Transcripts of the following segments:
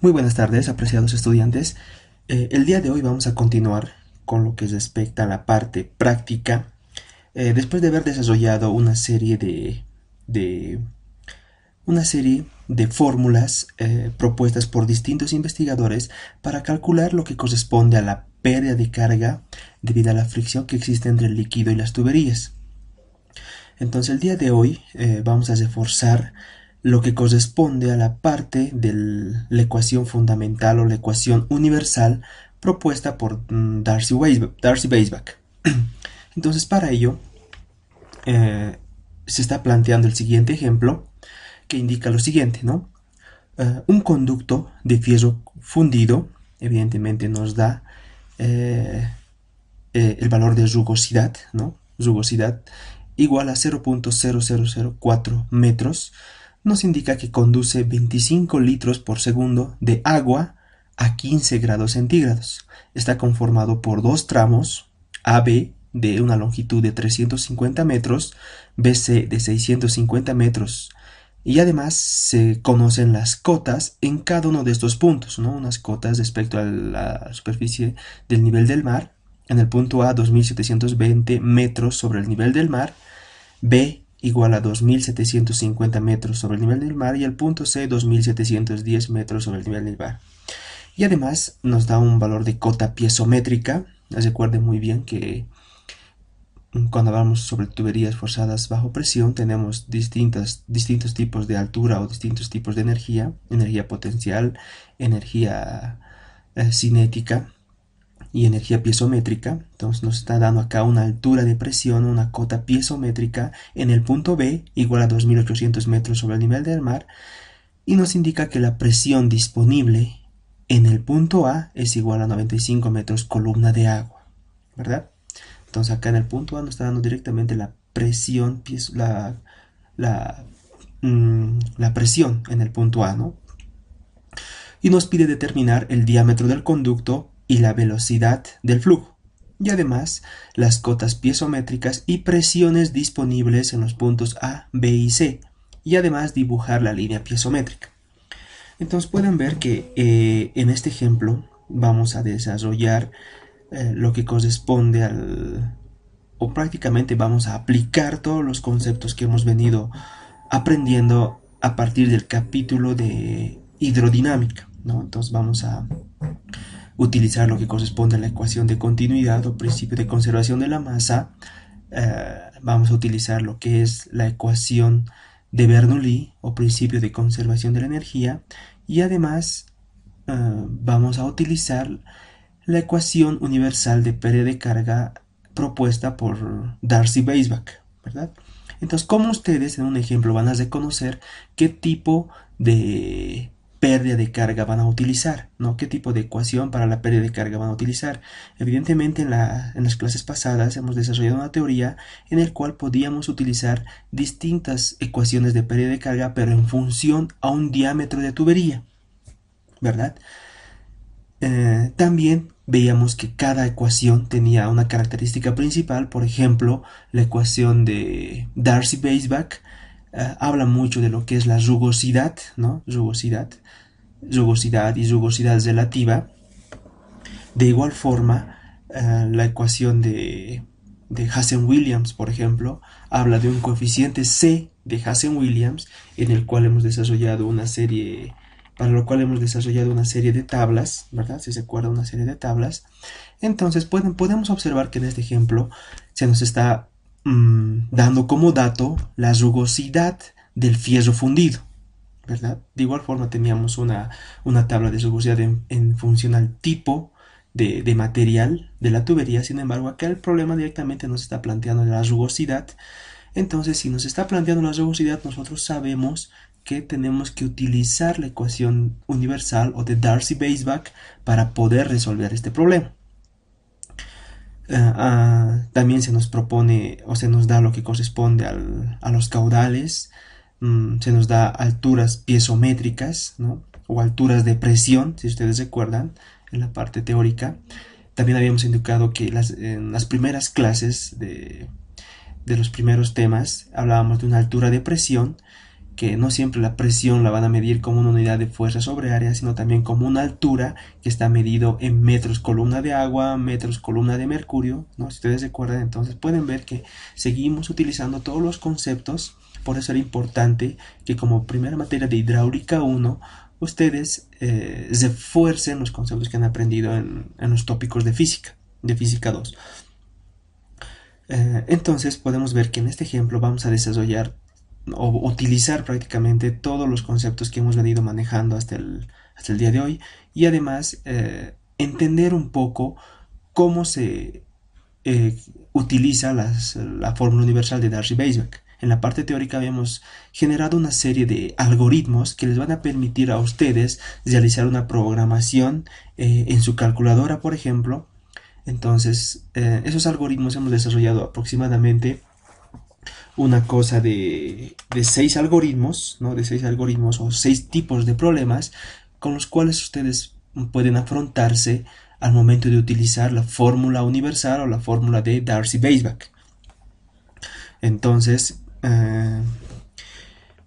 Muy buenas tardes, apreciados estudiantes. El día de hoy vamos a continuar con lo que respecta a la parte práctica. Después de haber desarrollado de- una serie de fórmulas propuestas por distintos investigadores para calcular lo que corresponde a la pérdida de carga debido a la fricción que existe entre el líquido y las tuberías. Entonces el día de hoy vamos a reforzar lo que corresponde a la parte de la ecuación fundamental o la ecuación universal propuesta por Darcy Weisbach. Entonces para ello se está planteando el siguiente ejemplo que indica lo siguiente, ¿no? Un conducto de fierro fundido evidentemente nos da el valor de rugosidad, ¿no? Rugosidad igual a 0.0004 metros, nos indica que conduce 25 litros por segundo de agua a 15 grados centígrados. Está conformado por dos tramos, AB de una longitud de 350 metros, BC de 650 metros, y además se conocen las cotas en cada uno de estos puntos, ¿no? Unas cotas respecto a la superficie del nivel del mar. En el punto A, 2720 metros sobre el nivel del mar, B igual a 2750 metros sobre el nivel del mar y el punto C, 2710 metros sobre el nivel del mar. Y además nos da un valor de cota piezométrica. Recuerden muy bien que cuando hablamos sobre tuberías forzadas bajo presión tenemos distintos tipos de altura o distintos tipos de energía potencial, energía cinética y energía piezométrica. Entonces nos está dando acá una altura de presión, una cota piezométrica en el punto B igual a 2800 metros sobre el nivel del mar, y nos indica que la presión disponible en el punto A es igual a 95 metros columna de agua, ¿verdad? Entonces acá en el punto A nos está dando directamente la presión, la presión en el punto A, ¿no? Y nos pide determinar el diámetro del conducto y la velocidad del flujo, y además las cotas piezométricas y presiones disponibles en los puntos A, B y C, y además dibujar la línea piezométrica. Entonces pueden ver que en este ejemplo vamos a desarrollar lo que corresponde o prácticamente vamos a aplicar todos los conceptos que hemos venido aprendiendo a partir del capítulo de hidrodinámica, ¿no? Entonces vamos a utilizar lo que corresponde a la ecuación de continuidad o principio de conservación de la masa. Vamos a utilizar lo que es la ecuación de Bernoulli o principio de conservación de la energía, y además vamos a utilizar la ecuación universal de pérdida de carga propuesta por Darcy Weisbach, ¿verdad? Entonces, como ustedes en un ejemplo van a reconocer qué tipo de pérdida de carga van a utilizar, ¿no? ¿Qué tipo de ecuación para la pérdida de carga van a utilizar? Evidentemente en las clases pasadas hemos desarrollado una teoría en la cual podíamos utilizar distintas ecuaciones de pérdida de carga, pero en función a un diámetro de tubería, ¿verdad? También veíamos que cada ecuación tenía una característica principal. Por ejemplo, la ecuación de Darcy-Weisbach habla mucho de lo que es la rugosidad, ¿no? Rugosidad y rugosidad relativa. De igual forma, la ecuación de Hazen-Williams, por ejemplo, habla de un coeficiente C de Hazen-Williams, en el cual hemos desarrollado una serie, para lo cual hemos desarrollado una serie de tablas, ¿verdad? Si se acuerda, una serie de tablas. Entonces podemos observar que en este ejemplo se nos está dando como dato la rugosidad del fierro fundido, ¿verdad? De igual forma teníamos una tabla de rugosidad en función al tipo de material de la tubería. Sin embargo, acá el problema directamente nos está planteando la rugosidad. Entonces, si nos está planteando la rugosidad, nosotros sabemos que tenemos que utilizar la ecuación universal o de Darcy-Weisbach para poder resolver este problema. También se nos propone o se nos da lo que corresponde a los caudales. Se nos da alturas piezométricas, ¿no? O alturas de presión, si ustedes recuerdan, en la parte teórica. También habíamos indicado que en las primeras clases de los primeros temas hablábamos de una altura de presión, que no siempre la presión la van a medir como una unidad de fuerza sobre área, sino también como una altura que está medido en metros columna de agua, metros columna de mercurio, ¿no? Si ustedes recuerdan, entonces pueden ver que seguimos utilizando todos los conceptos. Por eso era importante que como primera materia de hidráulica 1 ustedes refuercen los conceptos que han aprendido en los tópicos de física 2. Entonces podemos ver que en este ejemplo vamos a desarrollar o utilizar prácticamente todos los conceptos que hemos venido manejando hasta el día de hoy, y además entender un poco cómo se utiliza la fórmula universal de Darcy-Weisbach. En la parte teórica habíamos generado una serie de algoritmos que les van a permitir a ustedes realizar una programación en su calculadora, por ejemplo. Entonces, esos algoritmos hemos desarrollado aproximadamente una cosa de 6 algoritmos, ¿no? De 6 algoritmos o 6 tipos de problemas con los cuales ustedes pueden afrontarse al momento de utilizar la fórmula universal o la fórmula de Darcy-Weisbach. Entonces,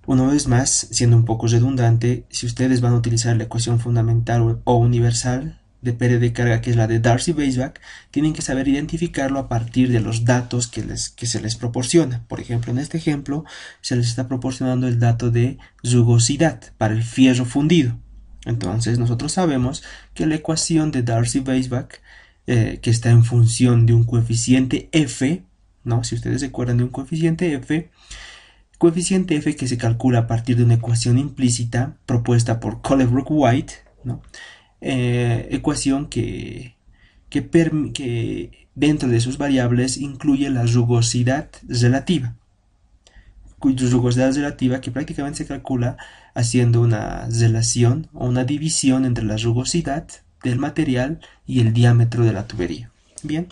una vez más, siendo un poco redundante, si ustedes van a utilizar la ecuación fundamental o universal de pérdida de carga, que es la de Darcy-Weisbach, tienen que saber identificarlo a partir de los datos que se les proporciona. Por ejemplo, en este ejemplo se les está proporcionando el dato de rugosidad para el fierro fundido. Entonces nosotros sabemos que la ecuación de Darcy-Weisbach, que está en función de un coeficiente f, ¿no? Si ustedes recuerdan de un coeficiente f que se calcula a partir de una ecuación implícita propuesta por Collebrook-White, ¿no? Ecuación que dentro de sus variables incluye la rugosidad relativa, que prácticamente se calcula haciendo una relación o una división entre la rugosidad del material y el diámetro de la tubería. Bien,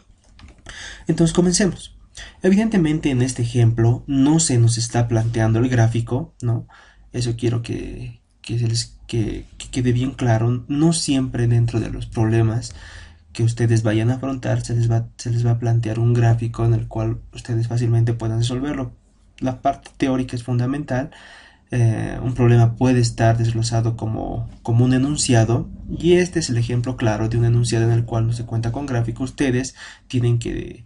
entonces comencemos. Evidentemente en este ejemplo no se nos está planteando el gráfico, ¿no? Eso quiero que quede bien claro. No siempre dentro de los problemas que ustedes vayan a afrontar se les va a plantear un gráfico en el cual ustedes fácilmente puedan resolverlo. La parte teórica es fundamental. Un problema puede estar desglosado como un enunciado, y este es el ejemplo claro de un enunciado en el cual no se cuenta con gráfico. Ustedes tienen que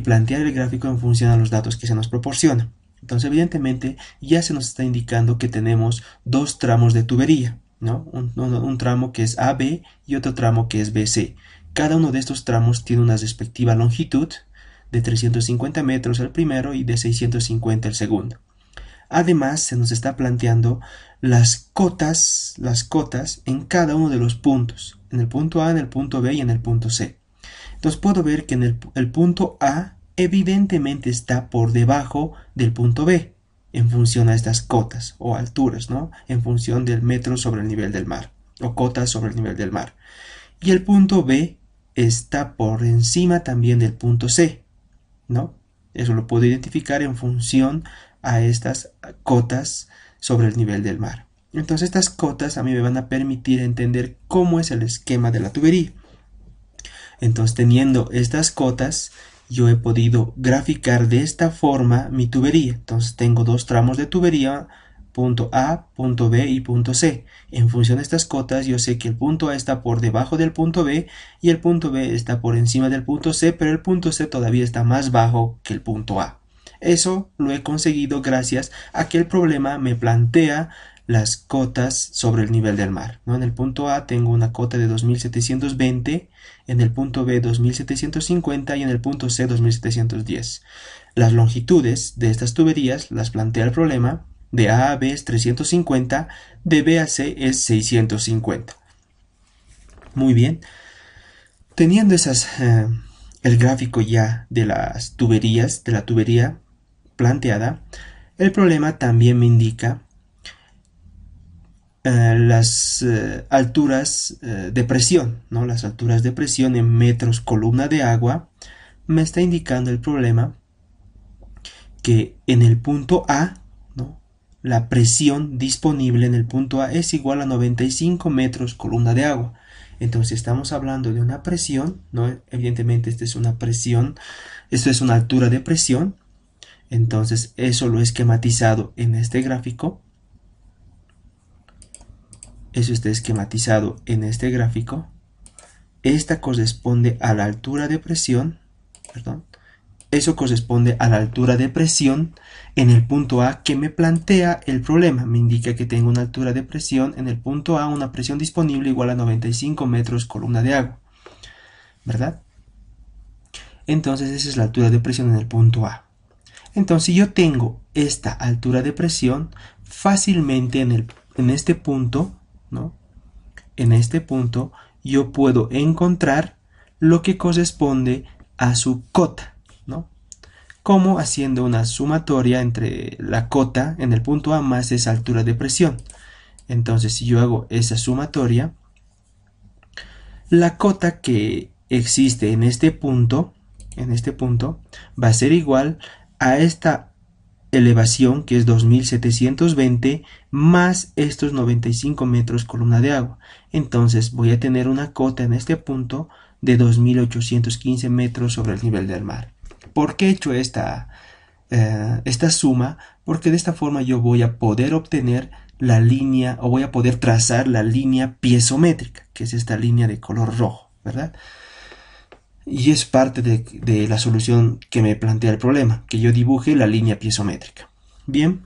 plantear el gráfico en función a los datos que se nos proporcionan. Entonces, evidentemente, ya se nos está indicando que tenemos dos tramos de tubería, ¿no? Un tramo que es AB y otro tramo que es BC. Cada uno de estos tramos tiene una respectiva longitud de 350 metros el primero y de 650 el segundo. Además, se nos está planteando las cotas en cada uno de los puntos, en el punto A, en el punto B y en el punto C. Entonces puedo ver que en el punto A evidentemente está por debajo del punto B, en función a estas cotas o alturas, ¿no? En función del metro sobre el nivel del mar, o cotas sobre el nivel del mar. Y el punto B está por encima también del punto C, ¿no? Eso lo puedo identificar en función a estas cotas sobre el nivel del mar. Entonces estas cotas a mí me van a permitir entender cómo es el esquema de la tubería. Entonces, teniendo estas cotas, yo he podido graficar de esta forma mi tubería. Entonces tengo dos tramos de tubería, punto A, punto B y punto C. En función de estas cotas, yo sé que el punto A está por debajo del punto B y el punto B está por encima del punto C, pero el punto C todavía está más bajo que el punto A. Eso lo he conseguido gracias a que el problema me plantea las cotas sobre el nivel del mar, ¿no? En el punto A tengo una cota de 2720, en el punto B 2750 y en el punto C 2710. Las longitudes de estas tuberías las plantea el problema. De A a B es 350, de B a C es 650. Muy bien. Teniendo el gráfico ya de las tuberías, de la tubería planteada, el problema también me indica las alturas de presión, ¿no? Las alturas de presión en metros columna de agua. Me está indicando el problema que en el punto A, ¿no? La presión disponible en el punto A es igual a 95 metros columna de agua. Entonces estamos hablando de una presión, ¿no? Evidentemente esta es una presión, esto es una altura de presión Entonces eso lo he esquematizado en este gráfico. Eso está esquematizado en este gráfico. Esta corresponde a la altura de presión, perdón. Eso corresponde a la altura de presión en el punto A que me plantea el problema. Me indica que tengo una altura de presión en el punto A, una presión disponible igual a 95 metros columna de agua, ¿verdad? Entonces esa es la altura de presión en el punto A. Entonces si yo tengo esta altura de presión, fácilmente en este punto, ¿no? En este punto yo puedo encontrar lo que corresponde a su cota, ¿no? Como haciendo una sumatoria entre la cota en el punto A más esa altura de presión. Entonces si yo hago esa sumatoria, la cota que existe en este punto va a ser igual a esta elevación, que es 2720 más estos 95 metros columna de agua. Entonces voy a tener una cota en este punto de 2815 metros sobre el nivel del mar. ¿Por qué he hecho esta suma? Porque de esta forma yo voy a poder obtener la línea, o voy a poder trazar la línea piezométrica, que es esta línea de color rojo, ¿verdad? Y es parte de la solución que me plantea el problema, que yo dibuje la línea piezométrica. Bien,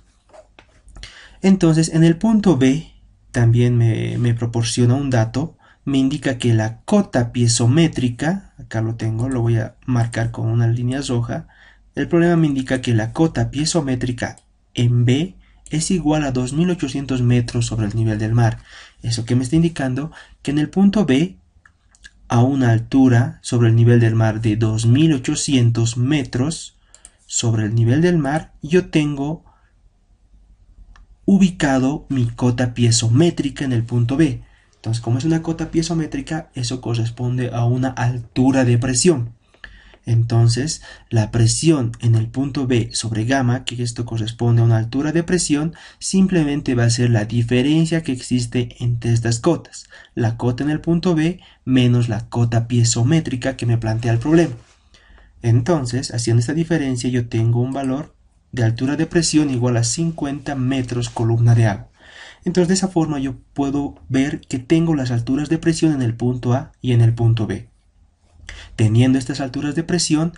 entonces en el punto B también me proporciona un dato, me indica que la cota piezométrica, acá lo tengo, lo voy a marcar con una línea roja. El problema me indica que la cota piezométrica en B es igual a 2800 metros sobre el nivel del mar. Eso que me está indicando que en el punto B, a una altura sobre el nivel del mar de 2800 metros sobre el nivel del mar, yo tengo ubicado mi cota piezométrica en el punto B. Entonces, como es una cota piezométrica, eso corresponde a una altura de presión. Entonces, la presión en el punto B sobre gamma, que esto corresponde a una altura de presión, simplemente va a ser la diferencia que existe entre estas cotas. La cota en el punto B menos la cota piezométrica que me plantea el problema. Entonces, haciendo esta diferencia, yo tengo un valor de altura de presión igual a 50 metros columna de agua. Entonces, de esa forma yo puedo ver que tengo las alturas de presión en el punto A y en el punto B. Teniendo estas alturas de presión,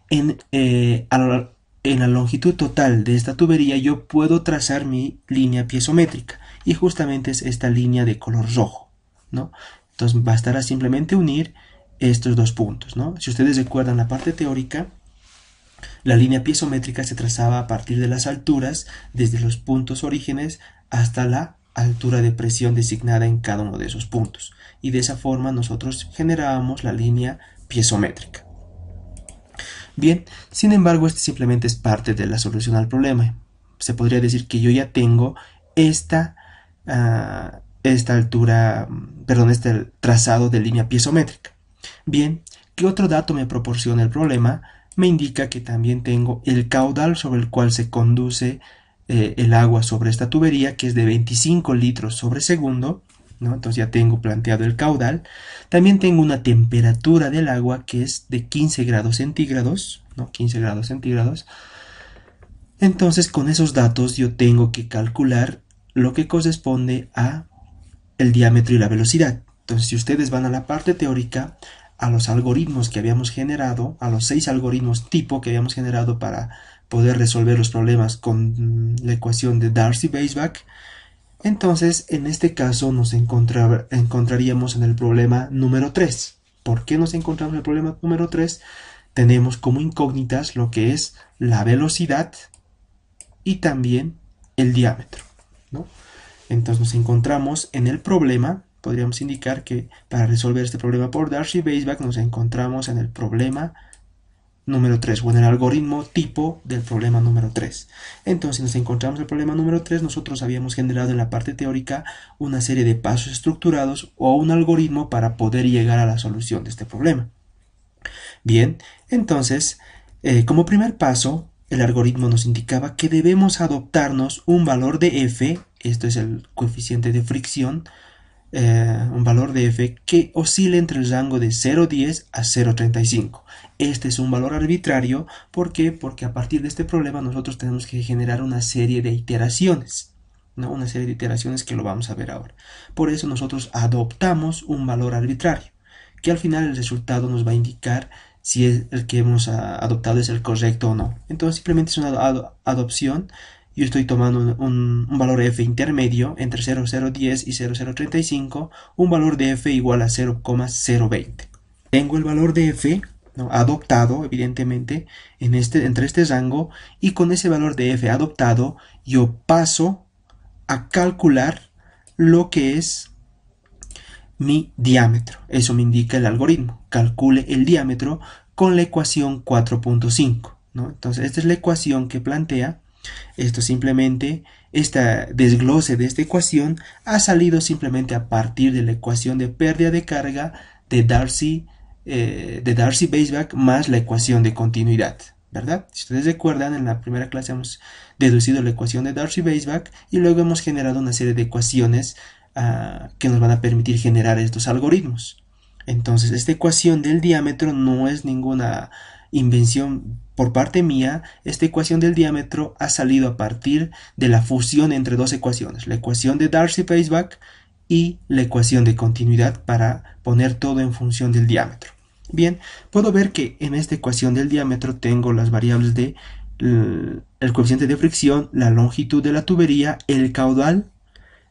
en la longitud total de esta tubería yo puedo trazar mi línea piezométrica, y justamente es esta línea de color rojo, ¿no? Entonces bastará simplemente unir estos dos puntos, ¿no? Si ustedes recuerdan la parte teórica, la línea piezométrica se trazaba a partir de las alturas desde los puntos orígenes hasta la altura de presión designada en cada uno de esos puntos, y de esa forma nosotros generábamos la línea piezométrica. Bien, sin embargo, este simplemente es parte de la solución al problema. Se podría decir que yo ya tengo esta altura, perdón, este trazado de línea piezométrica. Bien, ¿qué otro dato me proporciona el problema? Me indica que también tengo el caudal sobre el cual se conduce el agua sobre esta tubería, que es de 25 litros sobre segundo, ¿no? Entonces ya tengo planteado el caudal. También tengo una temperatura del agua que es de 15 grados centígrados, ¿no? 15 grados centígrados. Entonces con esos datos yo tengo que calcular lo que corresponde a el diámetro y la velocidad. Entonces si ustedes van a la parte teórica, a los algoritmos que habíamos generado, a los 6 algoritmos tipo que habíamos generado para poder resolver los problemas con la ecuación de Darcy-Weisbach, entonces en este caso nos encontraríamos en el problema número 3. ¿Por qué nos encontramos en el problema número 3? Tenemos como incógnitas lo que es la velocidad y también el diámetro, ¿no? Entonces nos encontramos en el problema, podríamos indicar que para resolver este problema por Darcy-Weisbach nos encontramos en el problema número 3, o en el algoritmo tipo del problema número 3. Entonces, si nos encontramos el problema número 3, nosotros habíamos generado en la parte teórica una serie de pasos estructurados o un algoritmo para poder llegar a la solución de este problema. Bien, entonces, como primer paso, el algoritmo nos indicaba que debemos adoptarnos un valor de F, esto es el coeficiente de fricción, un valor de f que oscile entre el rango de 0,10 a 0,35. Este es un valor arbitrario. ¿Por qué? Porque a partir de este problema nosotros tenemos que generar una serie de iteraciones, ¿no? Una serie de iteraciones que lo vamos a ver ahora. Por eso nosotros adoptamos un valor arbitrario, que al final el resultado nos va a indicar si el que hemos adoptado es el correcto o no. Entonces simplemente es una adopción. Yo estoy tomando un valor f intermedio entre 0,010 y 0,035, un valor de f igual a 0,020. Tengo el valor de f, ¿no?, adoptado, evidentemente, entre este rango, y con ese valor de f adoptado yo paso a calcular lo que es mi diámetro. Eso me indica el algoritmo. Calcule el diámetro con la ecuación 4.5, ¿no? Entonces esta es la ecuación que plantea. Esto simplemente, este desglose de esta ecuación ha salido simplemente a partir de la ecuación de pérdida de carga de Darcy-Weisbach más la ecuación de continuidad, ¿verdad? Si ustedes recuerdan, en la primera clase hemos deducido la ecuación de Darcy-Weisbach y luego hemos generado una serie de ecuaciones que nos van a permitir generar estos algoritmos. Entonces, esta ecuación del diámetro no es ninguna invención por parte mía. Esta ecuación del diámetro ha salido a partir de la fusión entre dos ecuaciones, la ecuación de Darcy-Weisbach y la ecuación de continuidad, para poner todo en función del diámetro. Bien, puedo ver que en esta ecuación del diámetro tengo las variables de el coeficiente de fricción, la longitud de la tubería, el caudal,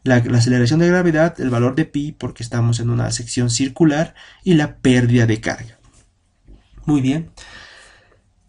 la aceleración de gravedad, el valor de pi porque estamos en una sección circular, y la pérdida de carga. Muy bien.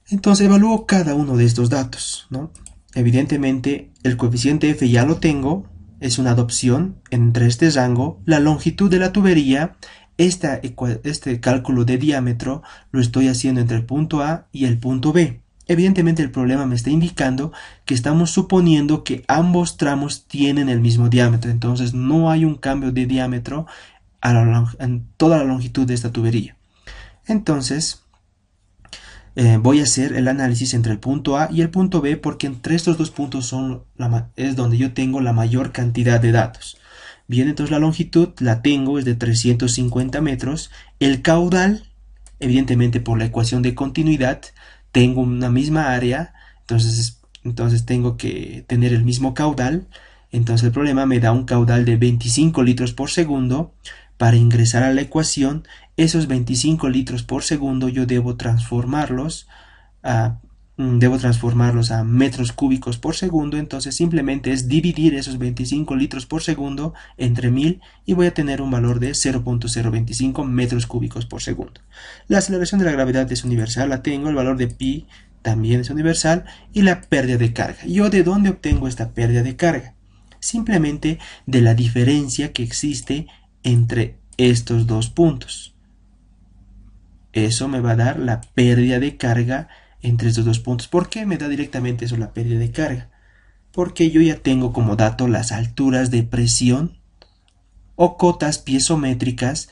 Entonces evalúo cada uno de estos datos, ¿no? Evidentemente el coeficiente f ya lo tengo, es una adopción entre este rango, la longitud de la tubería. Este cálculo de diámetro lo estoy haciendo entre el punto A y el punto B. Evidentemente el problema me está indicando que estamos suponiendo que ambos tramos tienen el mismo diámetro, entonces no hay un cambio de diámetro en toda la longitud de esta tubería. Entonces voy a hacer el análisis entre el punto A y el punto B, porque entre estos dos puntos es donde yo tengo la mayor cantidad de datos. Bien, entonces la longitud la tengo, es de 350 metros. El caudal, evidentemente por la ecuación de continuidad, tengo una misma área, entonces tengo que tener el mismo caudal. Entonces el problema me da un caudal de 25 litros por segundo. Para ingresar a la ecuación, esos 25 litros por segundo yo debo transformarlos a metros cúbicos por segundo. Entonces simplemente es dividir esos 25 litros por segundo entre 1000 y voy a tener un valor de 0.025 metros cúbicos por segundo. La aceleración de la gravedad es universal, la tengo, el valor de pi también es universal, y la pérdida de carga. ¿Yo de dónde obtengo esta pérdida de carga? Simplemente de la diferencia que existe entre estos dos puntos. Eso me va a dar la pérdida de carga entre estos dos puntos. ¿Por qué me da directamente eso, la pérdida de carga? Porque yo ya tengo como dato las alturas de presión o cotas piezométricas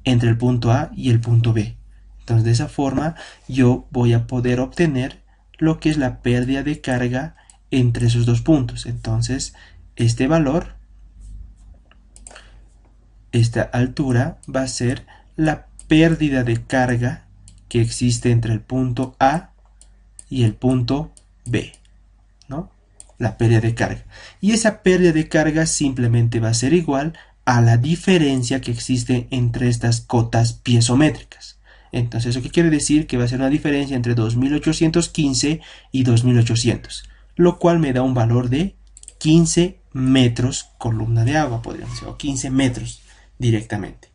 entre el punto A y el punto B. Entonces de esa forma yo voy a poder obtener lo que es la pérdida de carga entre esos dos puntos. Entonces este valor, esta altura, va a ser la pérdida de carga que existe entre el punto A y el punto B, ¿no? La pérdida de carga. Y esa pérdida de carga simplemente va a ser igual a la diferencia que existe entre estas cotas piezométricas. Entonces, ¿eso qué quiere decir? Que va a ser una diferencia entre 2815 y 2800, lo cual me da un valor de 15 metros columna de agua, podríamos decir, o 15 metros directamente.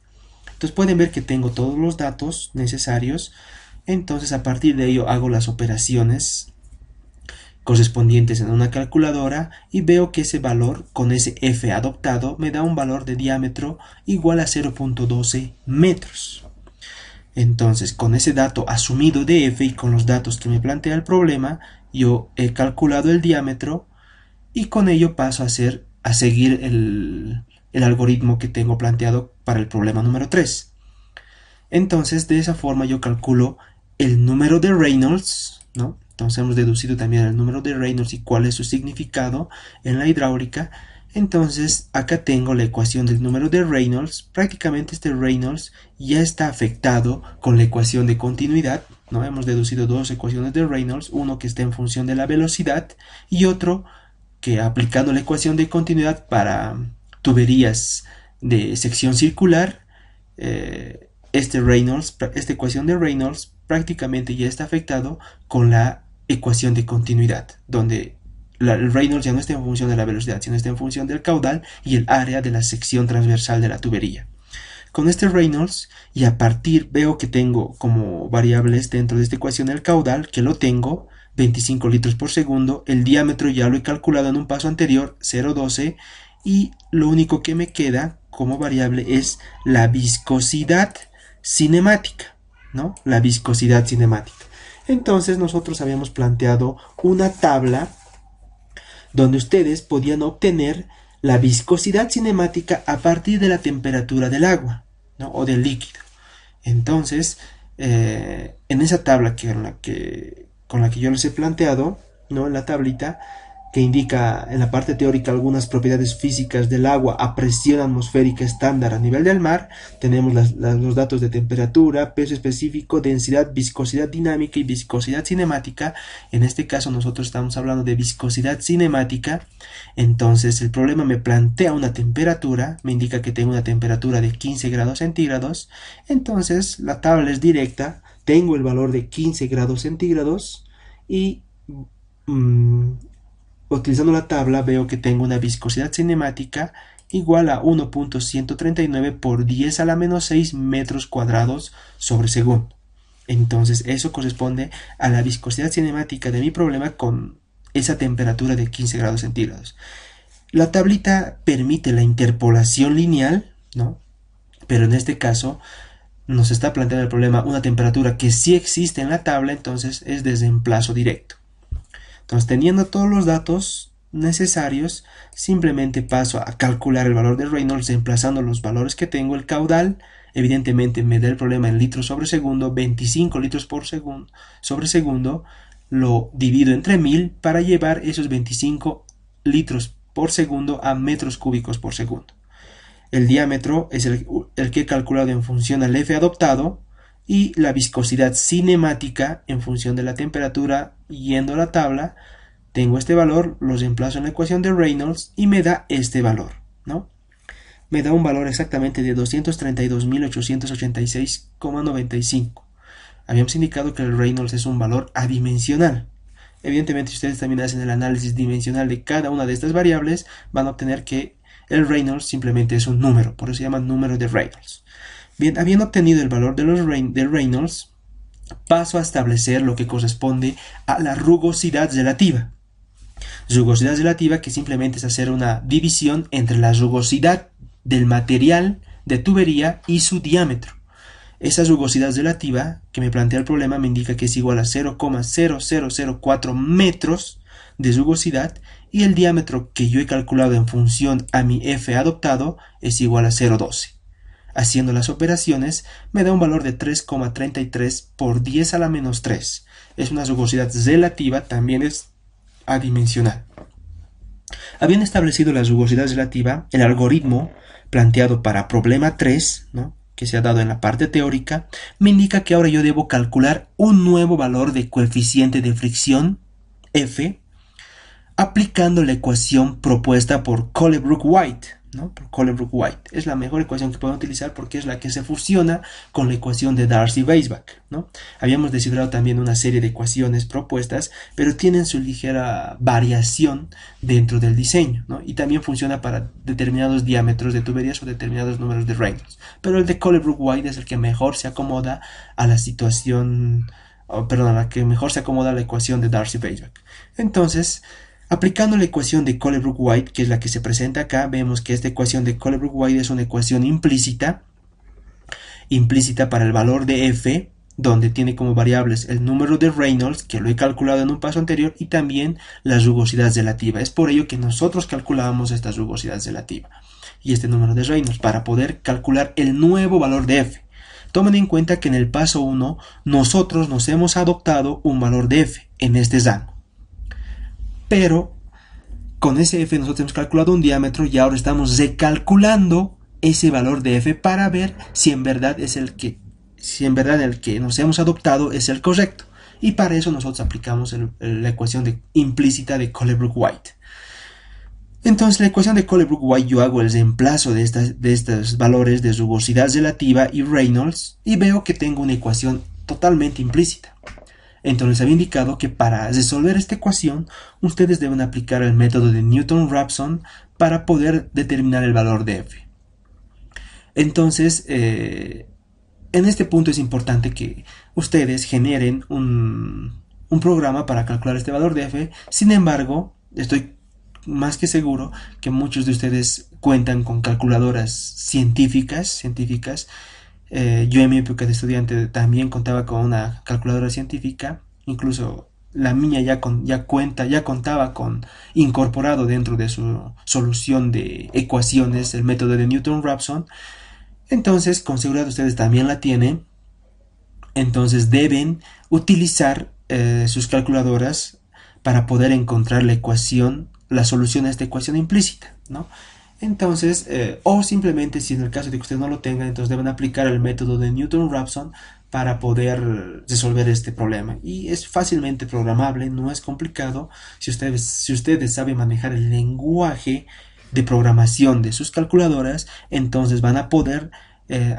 Entonces pueden ver que tengo todos los datos necesarios. Entonces a partir de ello hago las operaciones correspondientes en una calculadora y veo que ese valor con ese f adoptado me da un valor de diámetro igual a 0.12 metros. Entonces con ese dato asumido de f y con los datos que me plantea el problema, yo he calculado el diámetro y con ello paso a seguir el algoritmo que tengo planteado para el problema número 3. Entonces de esa forma yo calculo el número de Reynolds, ¿no? Entonces hemos deducido también el número de Reynolds y cuál es su significado en la hidráulica. Entonces acá tengo la ecuación del número de Reynolds. Prácticamente este Reynolds ya está afectado con la ecuación de continuidad, ¿no? Hemos deducido dos ecuaciones de Reynolds, uno que está en función de la velocidad y otro que, aplicando la ecuación de continuidad para tuberías de sección circular, esta ecuación de Reynolds prácticamente ya está afectado con la ecuación de continuidad, donde el Reynolds ya no está en función de la velocidad, sino está en función del caudal y el área de la sección transversal de la tubería. Con este Reynolds, y a partir veo que tengo como variables dentro de esta ecuación el caudal, que lo tengo, 25 litros por segundo, el diámetro ya lo he calculado en un paso anterior, 0,12, y lo único que me queda como variable es la viscosidad cinemática, ¿no? La viscosidad cinemática. Entonces nosotros habíamos planteado una tabla donde ustedes podían obtener la viscosidad cinemática a partir de la temperatura del agua, ¿no? O del líquido. Entonces, en esa tabla con la que yo les he planteado, ¿no? En la tablita que indica en la parte teórica algunas propiedades físicas del agua a presión atmosférica estándar a nivel del mar, tenemos los datos de temperatura, peso específico, densidad, viscosidad dinámica y viscosidad cinemática. En este caso nosotros estamos hablando de viscosidad cinemática. Entonces el problema me plantea una temperatura, me indica que tengo una temperatura de 15 grados centígrados. Entonces la tabla es directa, tengo el valor de 15 grados centígrados y utilizando la tabla veo que tengo una viscosidad cinemática igual a 1.139 por 10 a la menos 6 metros cuadrados sobre segundo. Entonces eso corresponde a la viscosidad cinemática de mi problema con esa temperatura de 15 grados centígrados. La tablita permite la interpolación lineal, ¿no? Pero en este caso nos está planteando el problema una temperatura que sí existe en la tabla, entonces es desemplazo directo. Entonces, teniendo todos los datos necesarios, simplemente paso a calcular el valor de Reynolds reemplazando los valores que tengo. El caudal, evidentemente, me da el problema en litros sobre segundo, 25 litros por segundo sobre segundo, lo divido entre 1000 para llevar esos 25 litros por segundo a metros cúbicos por segundo. El diámetro es el que he calculado en función al F adoptado, y la viscosidad cinemática en función de la temperatura. Yendo a la tabla, tengo este valor, lo reemplazo en la ecuación de Reynolds y me da este valor, ¿no? Me da un valor exactamente de 232.886,95. Habíamos indicado que el Reynolds es un valor adimensional. Evidentemente, si ustedes también hacen el análisis dimensional de cada una de estas variables, van a obtener que el Reynolds simplemente es un número, por eso se llama número de Reynolds. Bien, habiendo obtenido el valor de Reynolds, paso a establecer lo que corresponde a la rugosidad relativa. Rugosidad relativa, que simplemente es hacer una división entre la rugosidad del material de tubería y su diámetro. Esa rugosidad relativa que me plantea el problema me indica que es igual a 0,0004 metros de rugosidad, y el diámetro que yo he calculado en función a mi F adoptado es igual a 0,12. Haciendo las operaciones me da un valor de 3,33 por 10 a la menos 3. Es una rugosidad relativa, también es adimensional. Habiendo establecido la rugosidad relativa, el algoritmo planteado para problema 3, ¿no?, que se ha dado en la parte teórica, me indica que ahora yo debo calcular un nuevo valor de coeficiente de fricción, F, aplicando la ecuación propuesta por Colebrook-White, ¿no? Por Colebrook-White. Es la mejor ecuación que puedo utilizar porque es la que se fusiona con la ecuación de Darcy-Weisbach, ¿no? Habíamos descifrado también una serie de ecuaciones propuestas, pero tienen su ligera variación dentro del diseño, ¿no? Y también funciona para determinados diámetros de tuberías o determinados números de Reynolds. Pero el de Colebrook-White es el que mejor se acomoda a la situación, a la que mejor se acomoda a la ecuación de Darcy-Weisbach. Entonces, aplicando la ecuación de Colebrook-White, que es la que se presenta acá, vemos que esta ecuación de Colebrook-White es una ecuación implícita para el valor de F, donde tiene como variables el número de Reynolds, que lo he calculado en un paso anterior, y también la rugosidad relativa. Es por ello que nosotros calculábamos esta rugosidad relativa y este número de Reynolds para poder calcular el nuevo valor de F. Tomen en cuenta que en el paso 1 nosotros nos hemos adoptado un valor de F en este rango. Pero con ese f nosotros hemos calculado un diámetro y ahora estamos recalculando ese valor de f para ver si en verdad el que nos hemos adoptado es el correcto. Y para eso nosotros aplicamos la ecuación implícita de Colebrook-White. Entonces, la ecuación de Colebrook-White, yo hago el reemplazo de estos valores de rugosidad relativa y Reynolds y veo que tengo una ecuación totalmente implícita. Entonces, había indicado que para resolver esta ecuación, ustedes deben aplicar el método de Newton-Raphson para poder determinar el valor de f. Entonces, en este punto es importante que ustedes generen un programa para calcular este valor de f. Sin embargo, estoy más que seguro que muchos de ustedes cuentan con calculadoras científicas. Yo en mi época de estudiante también contaba con una calculadora científica, incluso la mía ya contaba con incorporado dentro de su solución de ecuaciones el método de Newton-Raphson. Entonces, con seguridad ustedes también la tienen. Entonces deben utilizar sus calculadoras para poder encontrar la solución a esta ecuación implícita, ¿no? Entonces, o simplemente si en el caso de que ustedes no lo tengan, entonces deben aplicar el método de Newton-Raphson para poder resolver este problema. Y es fácilmente programable, no es complicado. Si ustedes saben manejar el lenguaje de programación de sus calculadoras, entonces van a poder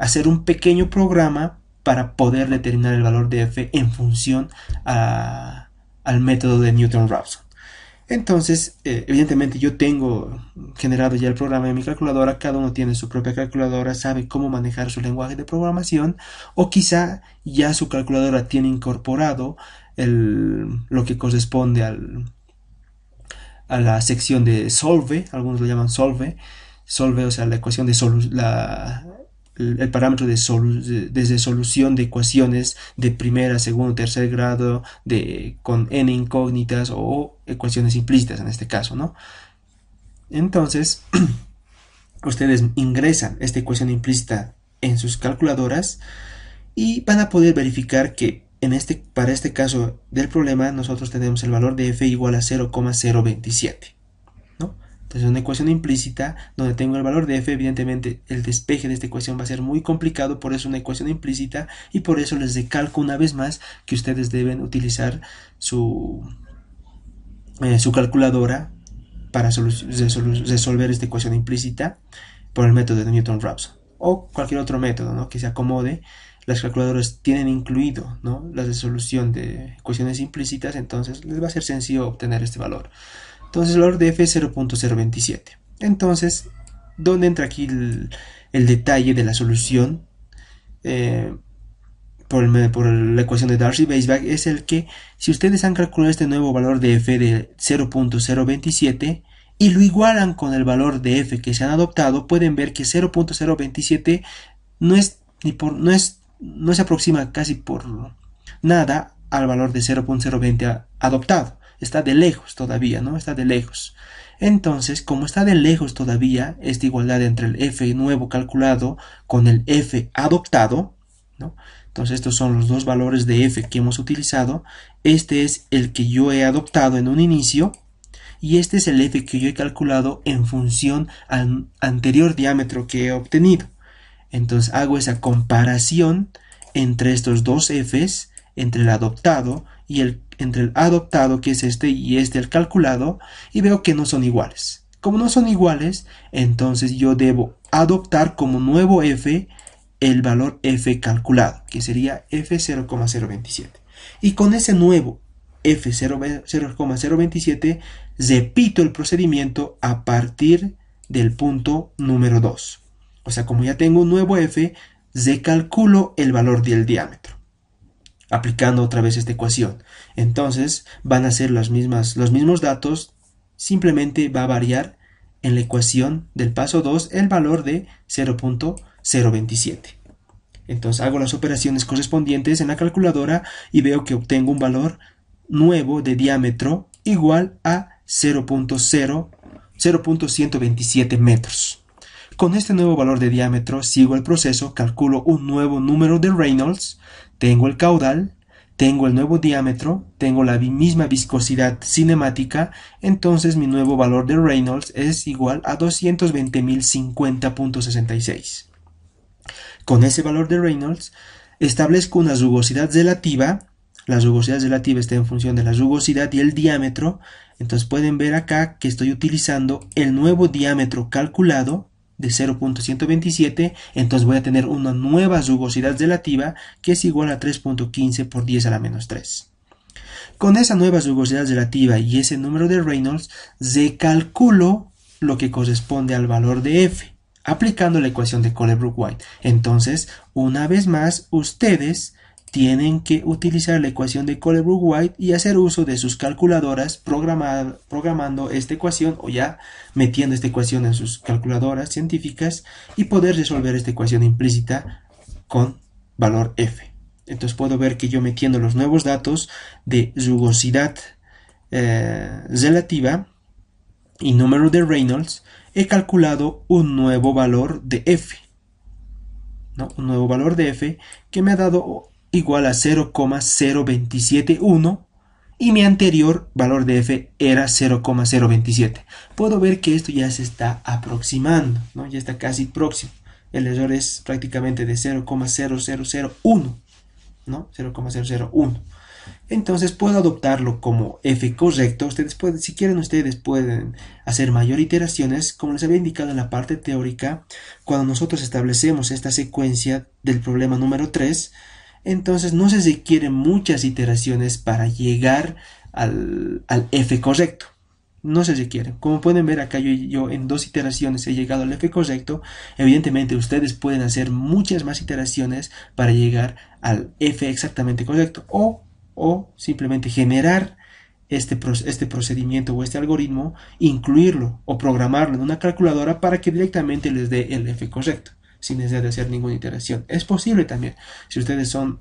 hacer un pequeño programa para poder determinar el valor de f en función al método de Newton-Raphson. Entonces, evidentemente yo tengo generado ya el programa en mi calculadora, cada uno tiene su propia calculadora, sabe cómo manejar su lenguaje de programación, o quizá ya su calculadora tiene incorporado lo que corresponde a la sección de solve, algunos lo llaman solve, o sea, la ecuación de el parámetro de resolución de ecuaciones de primera, segundo, tercer grado con n incógnitas o ecuaciones implícitas en este caso, ¿no? Entonces, ustedes ingresan esta ecuación implícita en sus calculadoras y van a poder verificar que para este caso del problema nosotros tenemos el valor de f igual a 0,027, ¿no? Entonces, una ecuación implícita donde tengo el valor de f, evidentemente el despeje de esta ecuación va a ser muy complicado, por eso una ecuación implícita, y por eso les recalco una vez más que ustedes deben utilizar su calculadora para resolver esta ecuación implícita por el método de Newton-Raphson o cualquier otro método, ¿no?, que se acomode. Las calculadoras tienen incluido, ¿no?, la resolución de ecuaciones implícitas, entonces les va a ser sencillo obtener este valor. Entonces el valor de f es 0.027. Entonces, ¿dónde entra aquí el detalle de la solución por la ecuación de Darcy-Weisbach? Es el que si ustedes han calculado este nuevo valor de f de 0.027 y lo igualan con el valor de f que se han adoptado, pueden ver que 0.027 no se aproxima casi por nada al valor de 0.020 adoptado. Está de lejos todavía, ¿no? Está de lejos. Entonces, como está de lejos todavía esta igualdad entre el f nuevo calculado con el f adoptado, ¿no? Entonces, estos son los dos valores de f que hemos utilizado. Este es el que yo he adoptado en un inicio y este es el f que yo he calculado en función al anterior diámetro que he obtenido. Entonces, hago esa comparación entre estos dos f's, entre el adoptado y entre el adoptado, que es este, y este el calculado, y veo que no son iguales. Como no son iguales, entonces yo debo adoptar como nuevo f el valor f calculado, que sería f 0,027. Y con ese nuevo f 0,027 repito el procedimiento a partir del punto número 2. O sea, como ya tengo un nuevo f, recalculo el valor del diámetro, aplicando otra vez esta ecuación. Entonces van a ser los mismos datos, simplemente va a variar en la ecuación del paso 2 el valor de 0.027. Entonces hago las operaciones correspondientes en la calculadora y veo que obtengo un valor nuevo de diámetro igual a 0.127 metros. Con este nuevo valor de diámetro sigo el proceso, calculo un nuevo número de Reynolds, tengo el caudal, tengo el nuevo diámetro, tengo la misma viscosidad cinemática, entonces mi nuevo valor de Reynolds es igual a 220.050.66. Con ese valor de Reynolds establezco una rugosidad relativa. La rugosidad relativa está en función de la rugosidad y el diámetro. Entonces pueden ver acá que estoy utilizando el nuevo diámetro calculado de 0.127, entonces voy a tener una nueva rugosidad relativa que es igual a 3.15 por 10 a la menos 3. Con esa nueva rugosidad relativa y ese número de Reynolds, recalculo lo que corresponde al valor de F, aplicando la ecuación de Colebrook-White. Entonces, una vez más, ustedes tienen que utilizar la ecuación de Colebrook-White y hacer uso de sus calculadoras programando esta ecuación o ya metiendo esta ecuación en sus calculadoras científicas y poder resolver esta ecuación implícita con valor F. Entonces puedo ver que yo metiendo los nuevos datos de rugosidad relativa y número de Reynolds he calculado un nuevo valor de F, ¿no? Un nuevo valor de F que me ha dado igual a 0,0271 y mi anterior valor de F era 0,027. Puedo ver que esto ya se está aproximando, ¿no? Ya está casi próximo. El error es prácticamente de 0,0001, ¿no? 0,001. Entonces puedo adoptarlo como F correcto. Ustedes pueden, si quieren, ustedes pueden hacer mayor iteraciones, como les había indicado en la parte teórica. Cuando nosotros establecemos esta secuencia del problema número 3, entonces no se requieren muchas iteraciones para llegar al F correcto. No se requieren. Como pueden ver acá, yo en 2 iteraciones he llegado al F correcto. Evidentemente ustedes pueden hacer muchas más iteraciones para llegar al F exactamente correcto. O simplemente generar este procedimiento o este algoritmo, incluirlo o programarlo en una calculadora para que directamente les dé el F correcto, sin necesidad de hacer ninguna iteración. Es posible también, si ustedes son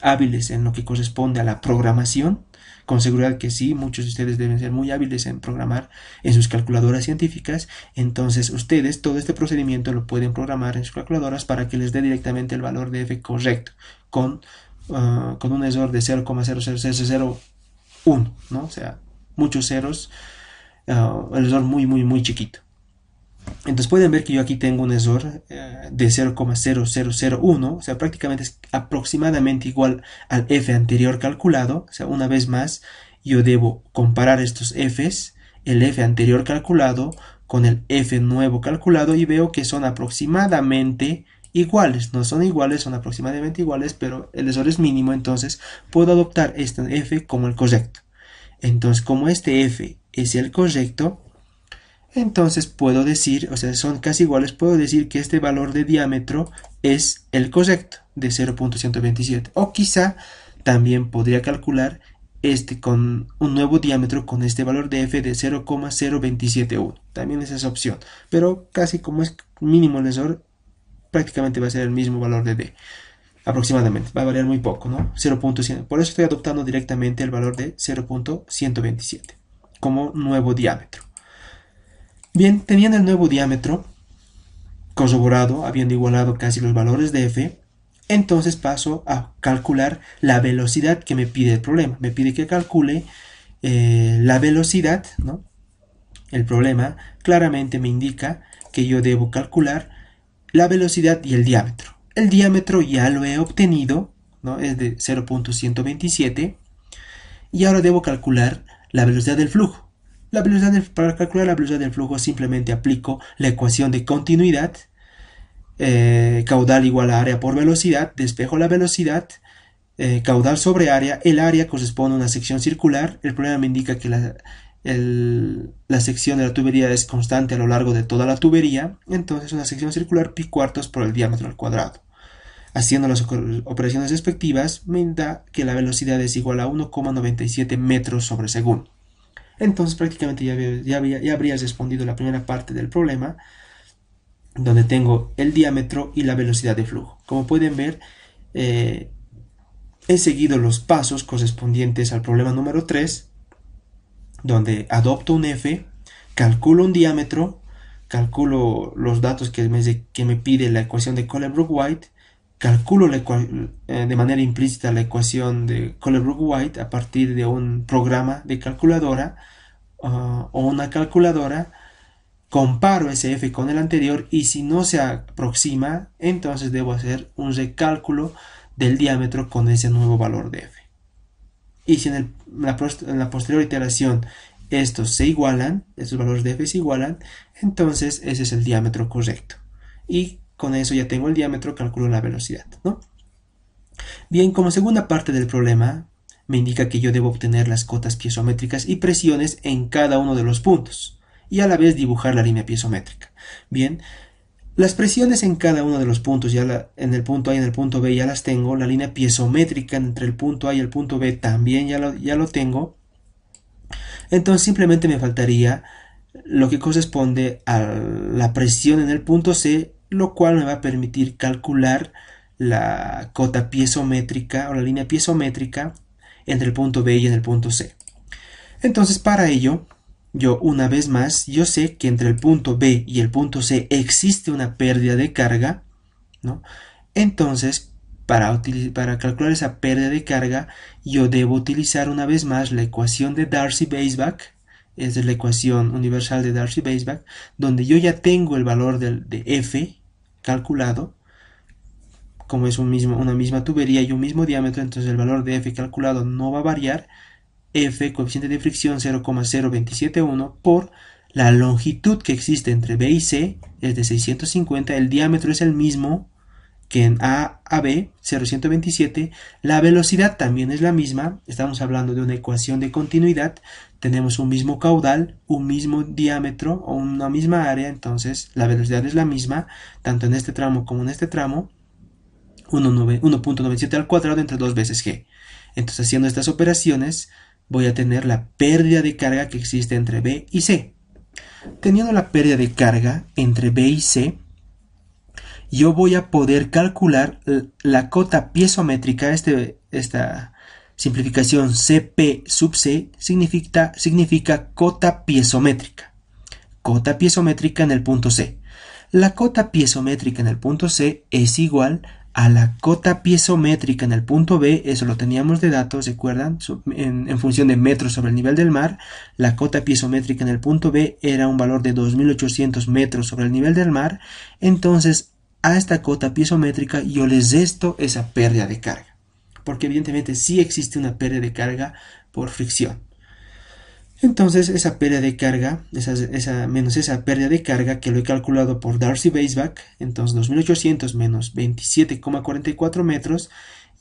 hábiles en lo que corresponde a la programación, con seguridad que sí, muchos de ustedes deben ser muy hábiles en programar en sus calculadoras científicas, entonces ustedes todo este procedimiento lo pueden programar en sus calculadoras para que les dé directamente el valor de F correcto, con un error de 0,00001, ¿no? O sea, muchos ceros, el error muy chiquito. Entonces pueden ver que yo aquí tengo un error de 0,0001, o sea, prácticamente es aproximadamente igual al F anterior calculado. O sea, una vez más, yo debo comparar estos Fs, el F anterior calculado con el F nuevo calculado, y veo que son aproximadamente iguales. No son iguales, son aproximadamente iguales, pero el error es mínimo, entonces puedo adoptar este F como el correcto. Entonces, como este F es el correcto, entonces puedo decir, o sea, son casi iguales, puedo decir que este valor de diámetro es el correcto de 0.127. O quizá también podría calcular este con un nuevo diámetro con este valor de F de 0,0271. También es esa opción. Pero casi como es mínimo el error, prácticamente va a ser el mismo valor de D. Aproximadamente. Va a variar muy poco, ¿no? 0.100. Por eso estoy adoptando directamente el valor de 0.127 como nuevo diámetro. Bien, teniendo el nuevo diámetro corroborado, habiendo igualado casi los valores de F, entonces paso a calcular la velocidad que me pide el problema. Me pide que calcule la velocidad, ¿no? El problema claramente me indica que yo debo calcular la velocidad y el diámetro. El diámetro ya lo he obtenido, ¿no? Es de 0.127, y ahora debo calcular la velocidad del flujo. Para calcular la velocidad del flujo simplemente aplico la ecuación de continuidad, caudal igual a área por velocidad, despejo la velocidad, caudal sobre área, el área corresponde a una sección circular, el problema me indica que la sección de la tubería es constante a lo largo de toda la tubería, entonces una sección circular pi cuartos por el diámetro al cuadrado. Haciendo las operaciones respectivas me da que la velocidad es igual a 1,97 metros sobre segundo. Entonces prácticamente ya habría respondido la primera parte del problema, donde tengo el diámetro y la velocidad de flujo. Como pueden ver, he seguido los pasos correspondientes al problema número 3, donde adopto un F, calculo un diámetro, calculo los datos que me pide la ecuación de Colebrook-White, calculo de manera implícita la ecuación de Colebrook-White a partir de un programa de calculadora o una calculadora, comparo ese f con el anterior y si no se aproxima, entonces debo hacer un recálculo del diámetro con ese nuevo valor de f. Y si en la posterior iteración estos se igualan, estos valores de f se igualan, entonces ese es el diámetro correcto. Y con eso ya tengo el diámetro, calculo la velocidad, ¿no? Bien, como segunda parte del problema, me indica que yo debo obtener las cotas piezométricas y presiones en cada uno de los puntos, y a la vez dibujar la línea piezométrica. Bien, las presiones en cada uno de los puntos, en el punto A y en el punto B ya las tengo, la línea piezométrica entre el punto A y el punto B también ya lo tengo, entonces simplemente me faltaría lo que corresponde a la presión en el punto C, lo cual me va a permitir calcular la cota piezométrica o la línea piezométrica entre el punto B y en el punto C. Entonces para ello, yo una vez más, yo sé que entre el punto B y el punto C existe una pérdida de carga, ¿no? Entonces, para calcular esa pérdida de carga, yo debo utilizar una vez más la ecuación de Darcy-Weisbach, es la ecuación universal de Darcy-Weisbach, donde yo ya tengo el valor de F calculado, como es una misma tubería y un mismo diámetro, entonces el valor de F calculado no va a variar, F, coeficiente de fricción 0,0271 por la longitud que existe entre B y C, es de 650, el diámetro es el mismo que en A a B, 0,127, la velocidad también es la misma, estamos hablando de una ecuación de continuidad, tenemos un mismo caudal, un mismo diámetro o una misma área, entonces la velocidad es la misma, tanto en este tramo como en este tramo, 1,97 al cuadrado entre 2 veces g. Entonces haciendo estas operaciones voy a tener la pérdida de carga que existe entre B y C. Teniendo la pérdida de carga entre B y C, yo voy a poder calcular la cota piezométrica. Esta simplificación CP sub C significa cota piezométrica. Cota piezométrica en el punto C. La cota piezométrica en el punto C es igual a la cota piezométrica en el punto B, eso lo teníamos de datos, ¿recuerdan? En función de metros sobre el nivel del mar, la cota piezométrica en el punto B era un valor de 2.800 metros sobre el nivel del mar, entonces a esta cota piezométrica yo les resto esa pérdida de carga, porque evidentemente sí existe una pérdida de carga por fricción. Entonces esa pérdida de carga, menos esa pérdida de carga que lo he calculado por Darcy-Weisbach, entonces 2800 menos 27,44 metros,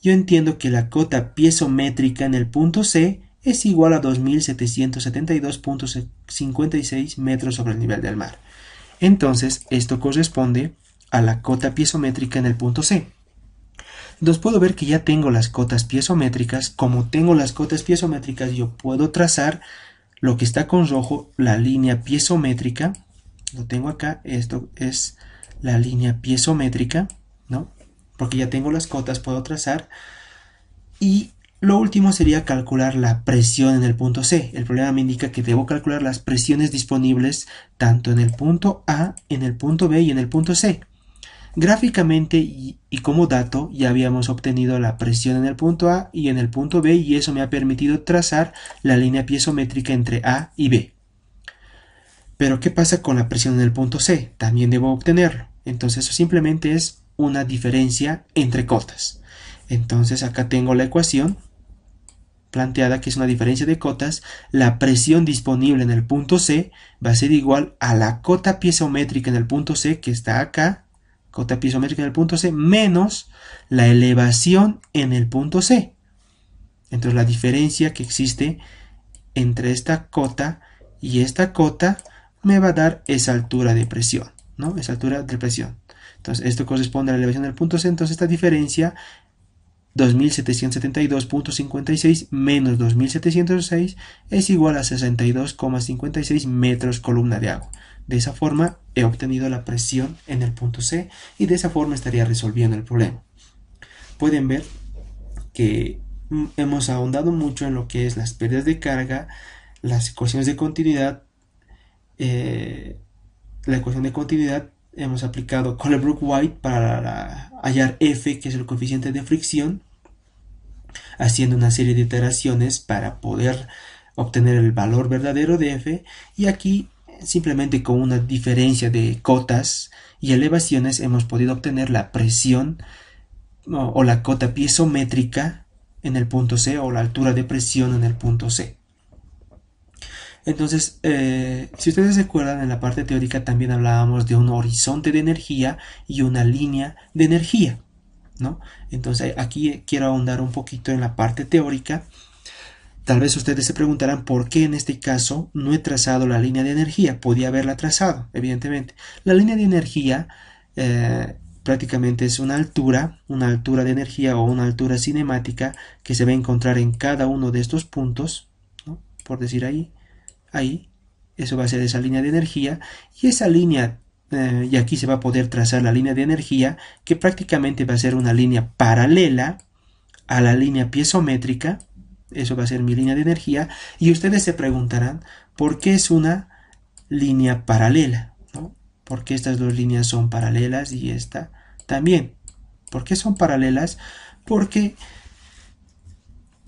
yo entiendo que la cota piezométrica en el punto C es igual a 2772,56 metros sobre el nivel del mar. Entonces esto corresponde a la cota piezométrica en el punto C. Entonces puedo ver que ya tengo las cotas piezométricas. Como tengo las cotas piezométricas, yo puedo trazar lo que está con rojo, la línea piezométrica. Lo tengo acá, esto es la línea piezométrica, ¿no? Porque ya tengo las cotas, puedo trazar. Y lo último sería calcular la presión en el punto C. El problema me indica que debo calcular las presiones disponibles tanto en el punto A, en el punto B y en el punto C. Gráficamente y como dato ya habíamos obtenido la presión en el punto A y en el punto B, y eso me ha permitido trazar la línea piezométrica entre A y B. Pero ¿qué pasa con la presión en el punto C? También debo obtenerlo. Entonces eso simplemente es una diferencia entre cotas. Entonces acá tengo la ecuación planteada, que es una diferencia de cotas. La presión disponible en el punto C va a ser igual a la cota piezométrica en el punto C, que está acá, cota piezométrica en el punto C, menos la elevación en el punto C. Entonces la diferencia que existe entre esta cota y esta cota me va a dar esa altura de presión, ¿no? Esa altura de presión. Entonces esto corresponde a la elevación del punto C, entonces esta diferencia 2772,56 menos 2706 es igual a 62,56 metros columna de agua. De esa forma he obtenido la presión en el punto C y de esa forma estaría resolviendo el problema. Pueden ver que hemos ahondado mucho en lo que es las pérdidas de carga, las ecuaciones de continuidad, la ecuación de continuidad hemos aplicado Colebrook-White para hallar F, que es el coeficiente de fricción, haciendo una serie de iteraciones para poder obtener el valor verdadero de F, y aquí simplemente con una diferencia de cotas y elevaciones hemos podido obtener la presión o la cota piezométrica en el punto C, o la altura de presión en el punto C. Entonces, si ustedes se acuerdan, en la parte teórica también hablábamos de un horizonte de energía y una línea de energía, ¿no? Entonces aquí quiero ahondar un poquito en la parte teórica. Tal vez ustedes se preguntarán por qué en este caso no he trazado la línea de energía. Podía haberla trazado, evidentemente. La línea de energía prácticamente es una altura de energía o una altura cinemática que se va a encontrar en cada uno de estos puntos, ¿no? Por decir ahí, eso va a ser esa línea de energía, y esa línea, y aquí se va a poder trazar la línea de energía, que prácticamente va a ser una línea paralela a la línea piezométrica. Eso va a ser mi línea de energía, y ustedes se preguntarán por qué es una línea paralela, ¿no? ¿Por qué estas dos líneas son paralelas y esta también? ¿Por qué son paralelas? Porque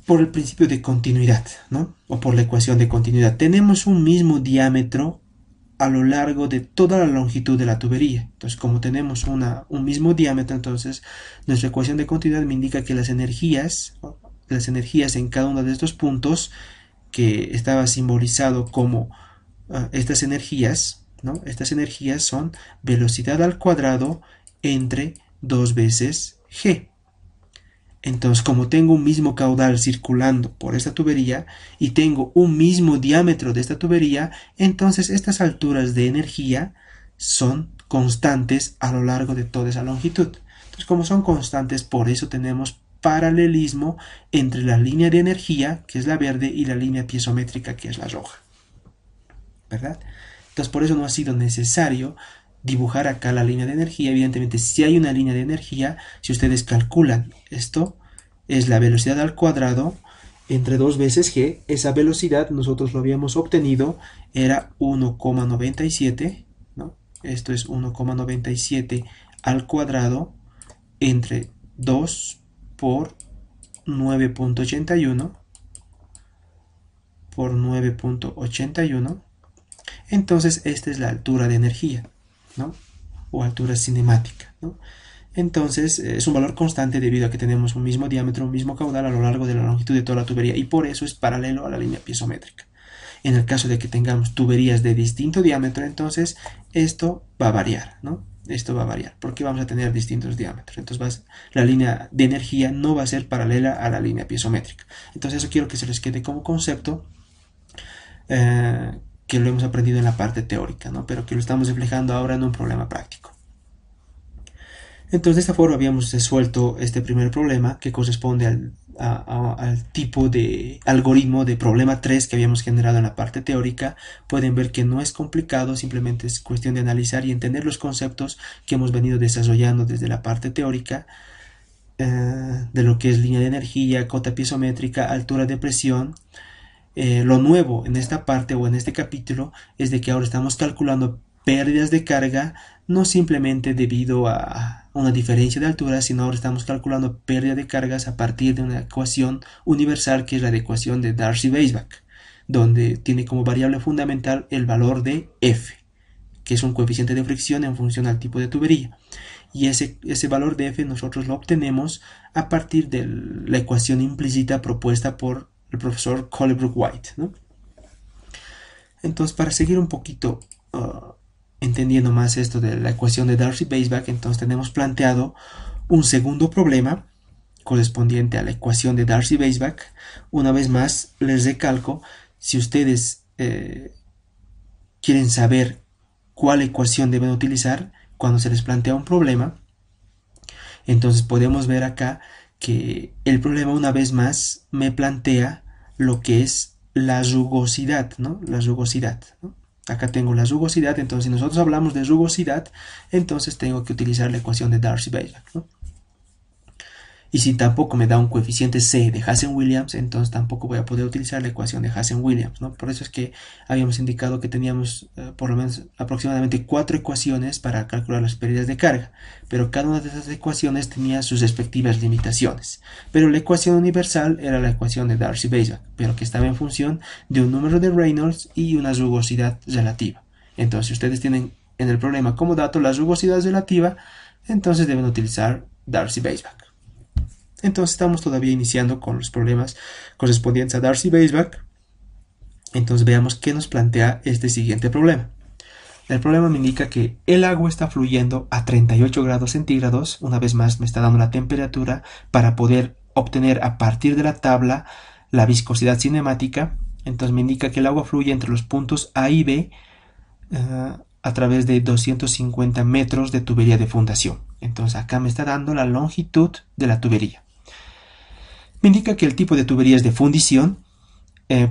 por el principio de continuidad, ¿no? O por la ecuación de continuidad. Tenemos un mismo diámetro a lo largo de toda la longitud de la tubería. Entonces, como tenemos un mismo diámetro, entonces nuestra ecuación de continuidad me indica que las energías en cada uno de estos puntos, que estaba simbolizado como estas energías, ¿no? Estas energías son velocidad al cuadrado entre 2 veces g. Entonces, como tengo un mismo caudal circulando por esta tubería y tengo un mismo diámetro de esta tubería, entonces estas alturas de energía son constantes a lo largo de toda esa longitud. Entonces, como son constantes, por eso tenemos paralelismo entre la línea de energía, que es la verde, y la línea piezométrica, que es la roja, ¿verdad? Entonces, por eso no ha sido necesario dibujar acá la línea de energía. Evidentemente, si hay una línea de energía, si ustedes calculan esto, es la velocidad al cuadrado entre 2 veces g. Esa velocidad nosotros lo habíamos obtenido, era 1,97, ¿no? Esto es 1,97 al cuadrado entre 2 por 9.81 por 9.81. Entonces esta es la altura de energía, ¿no? O altura cinemática, ¿no? Entonces es un valor constante debido a que tenemos un mismo diámetro, un mismo caudal a lo largo de la longitud de toda la tubería, y por eso es paralelo a la línea piezométrica. En el caso de que tengamos tuberías de distinto diámetro, entonces esto va a variar, ¿no? Esto va a variar porque vamos a tener distintos diámetros. Entonces la línea de energía no va a ser paralela a la línea piezométrica. Entonces eso quiero que se les quede como concepto, que lo hemos aprendido en la parte teórica, ¿no? Pero que lo estamos reflejando ahora en un problema práctico. Entonces, de esta forma habíamos resuelto este primer problema, que corresponde al tipo de algoritmo de problema 3 que habíamos generado en la parte teórica. Pueden ver que no es complicado, simplemente es cuestión de analizar y entender los conceptos que hemos venido desarrollando desde la parte teórica, de lo que es línea de energía, cota piezométrica, altura de presión. Lo nuevo en esta parte o en este capítulo es de que ahora estamos calculando pérdidas de carga, no simplemente debido a una diferencia de altura, sino ahora estamos calculando pérdida de cargas a partir de una ecuación universal, que es la ecuación de Darcy-Weisbach, donde tiene como variable fundamental el valor de F, que es un coeficiente de fricción en función al tipo de tubería. Y ese valor de F nosotros lo obtenemos a partir de la ecuación implícita propuesta por el profesor Colebrook-White, ¿no? Entonces, para seguir un poquito entendiendo más esto de la ecuación de Darcy-Weisbach, entonces tenemos planteado un segundo problema correspondiente a la ecuación de Darcy-Weisbach. Una vez más, les recalco, si ustedes quieren saber cuál ecuación deben utilizar cuando se les plantea un problema, entonces podemos ver acá que el problema, una vez más, me plantea lo que es la rugosidad, ¿no? La rugosidad, ¿no? Acá tengo la rugosidad, entonces si nosotros hablamos de rugosidad, entonces tengo que utilizar la ecuación de Darcy-Weisbach, ¿no? Y si tampoco me da un coeficiente C de Hazen-Williams, entonces tampoco voy a poder utilizar la ecuación de Hazen-Williams, ¿no? Por eso es que habíamos indicado que teníamos por lo menos aproximadamente 4 ecuaciones para calcular las pérdidas de carga, pero cada una de esas ecuaciones tenía sus respectivas limitaciones. Pero la ecuación universal era la ecuación de Darcy-Weisbach, pero que estaba en función de un número de Reynolds y una rugosidad relativa. Entonces, si ustedes tienen en el problema como dato la rugosidad relativa, entonces deben utilizar Darcy-Weisbach. Entonces estamos todavía iniciando con los problemas correspondientes a Darcy-Weisbach. Entonces veamos qué nos plantea este siguiente problema. El problema me indica que el agua está fluyendo a 38 grados centígrados. Una vez más me está dando la temperatura para poder obtener a partir de la tabla la viscosidad cinemática. Entonces me indica que el agua fluye entre los puntos A y B a través de 250 metros de tubería de fundación. Entonces acá me está dando la longitud de la tubería. Me indica que el tipo de tubería es de fundición.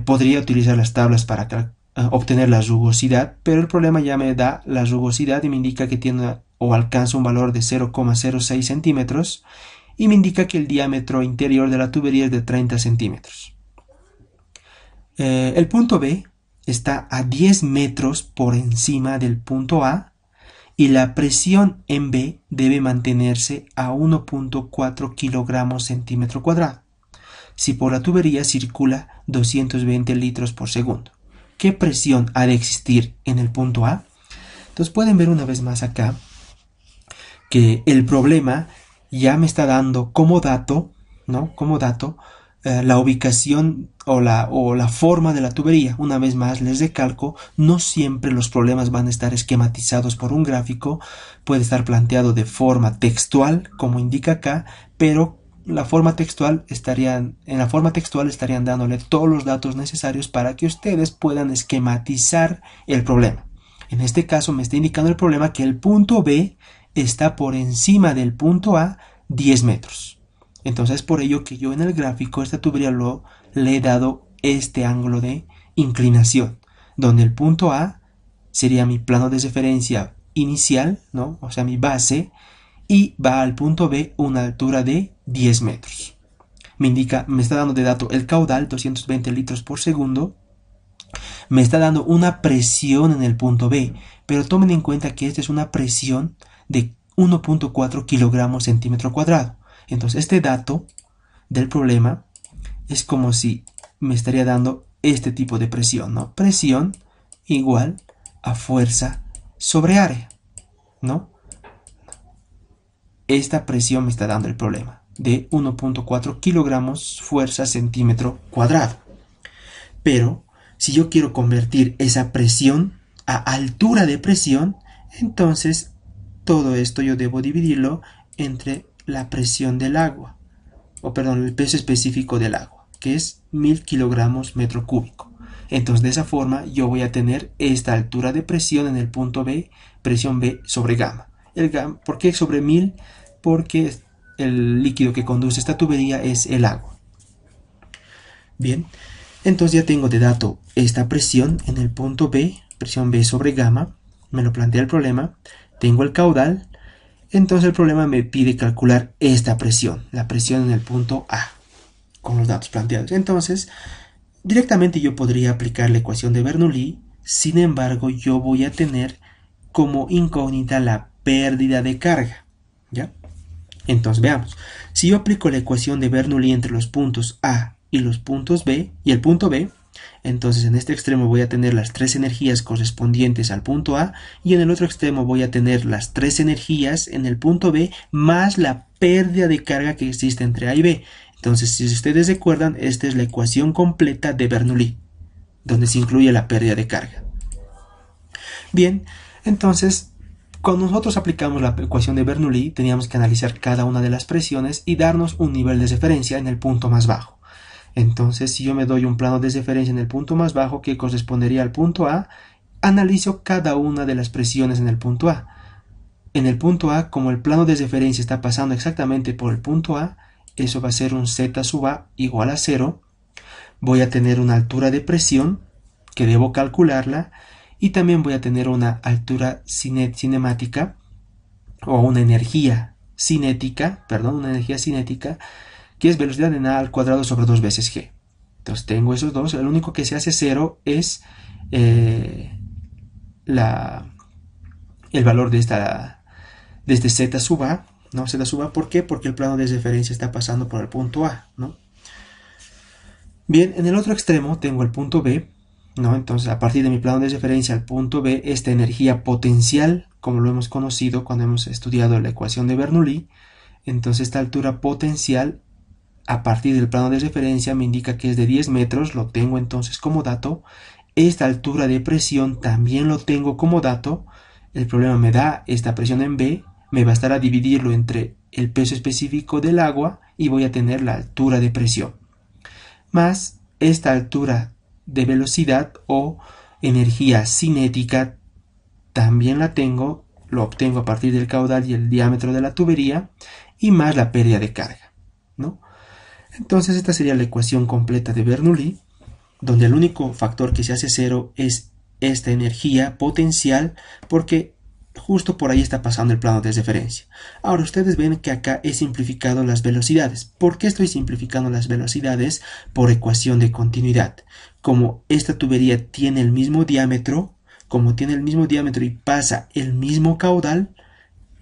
Podría utilizar las tablas para obtener la rugosidad, pero el problema ya me da la rugosidad y me indica que tiene o alcanza un valor de 0,06 centímetros y me indica que el diámetro interior de la tubería es de 30 centímetros. El punto B está a 10 metros por encima del punto A y la presión en B debe mantenerse a 1.4 kilogramos centímetro cuadrado si por la tubería circula 220 litros por segundo. ¿Qué presión ha de existir en el punto A? Entonces pueden ver una vez más acá que el problema ya me está dando como dato, ¿no? Como dato la ubicación o la forma de la tubería. Una vez más les recalco, no siempre los problemas van a estar esquematizados por un gráfico, puede estar planteado de forma textual, como indica acá, pero en la forma textual estarían dándole todos los datos necesarios para que ustedes puedan esquematizar el problema. En este caso me está indicando el problema que el punto B está por encima del punto A 10 metros. Entonces es por ello que yo en el gráfico esta tubería le he dado este ángulo de inclinación, donde el punto A sería mi plano de referencia inicial, ¿no? O sea, mi base, y va al punto B una altura de 10 metros. Me está dando de dato el caudal, 220 litros por segundo. Me está dando una presión en el punto B, pero tomen en cuenta que esta es una presión de 1.4 kilogramos centímetro cuadrado. Entonces este dato del problema es como si me estaría dando este tipo de presión, ¿no? Presión igual a fuerza sobre área, ¿no? Esta presión me está dando el problema de 1.4 kilogramos fuerza centímetro cuadrado. Pero si yo quiero convertir esa presión a altura de presión, entonces todo esto yo debo dividirlo entre la presión del agua, el peso específico del agua, que es 1000 kilogramos metro cúbico. Entonces de esa forma yo voy a tener esta altura de presión en el punto B, presión B sobre gamma. ¿Por qué sobre 1000? Porque el líquido que conduce esta tubería es el agua. Bien, entonces ya tengo de dato esta presión en el punto B, presión B sobre gamma, me lo plantea el problema, tengo el caudal, entonces el problema me pide calcular esta presión, la presión en el punto A, con los datos planteados. Entonces, directamente yo podría aplicar la ecuación de Bernoulli, sin embargo yo voy a tener como incógnita la pérdida de carga, ¿ya? Entonces veamos, si yo aplico la ecuación de Bernoulli entre los puntos A y los puntos B y el punto B, entonces en este extremo voy a tener las 3 energías correspondientes al punto A y en el otro extremo voy a tener las 3 energías en el punto B más la pérdida de carga que existe entre A y B. Entonces, si ustedes recuerdan, esta es la ecuación completa de Bernoulli, donde se incluye la pérdida de carga. Bien, entonces cuando nosotros aplicamos la ecuación de Bernoulli, teníamos que analizar cada una de las presiones y darnos un nivel de referencia en el punto más bajo. Entonces, si yo me doy un plano de referencia en el punto más bajo que correspondería al punto A, analizo cada una de las presiones en el punto A. En el punto A, como el plano de referencia está pasando exactamente por el punto A, eso va a ser un Z sub A igual a 0. Voy a tener una altura de presión, que debo calcularla, y también voy a tener una altura cinemática o una energía cinética, perdón, una energía cinética, que es velocidad en A al cuadrado sobre 2 veces G. Entonces tengo esos dos, el único que se hace cero es el valor de este z sub a, ¿no? Z sub a, ¿por qué? Porque el plano de referencia está pasando por el punto A, ¿no? Bien, en el otro extremo tengo el punto B, ¿no? Entonces, a partir de mi plano de referencia al punto B, esta energía potencial, como lo hemos conocido cuando hemos estudiado la ecuación de Bernoulli, entonces esta altura potencial a partir del plano de referencia me indica que es de 10 metros, lo tengo entonces como dato. Esta altura de presión también lo tengo como dato. El problema me da esta presión en B, me bastará dividirlo entre el peso específico del agua y voy a tener la altura de presión. Más esta altura de velocidad o energía cinética también la tengo, lo obtengo a partir del caudal y el diámetro de la tubería y más la pérdida de carga, ¿no? Entonces esta sería la ecuación completa de Bernoulli, donde el único factor que se hace cero es esta energía potencial, porque justo por ahí está pasando el plano de referencia. Ahora ustedes ven que acá he simplificado las velocidades. ¿Por qué estoy simplificando las velocidades? Por ecuación de continuidad. Como esta tubería tiene el mismo diámetro, y pasa el mismo caudal,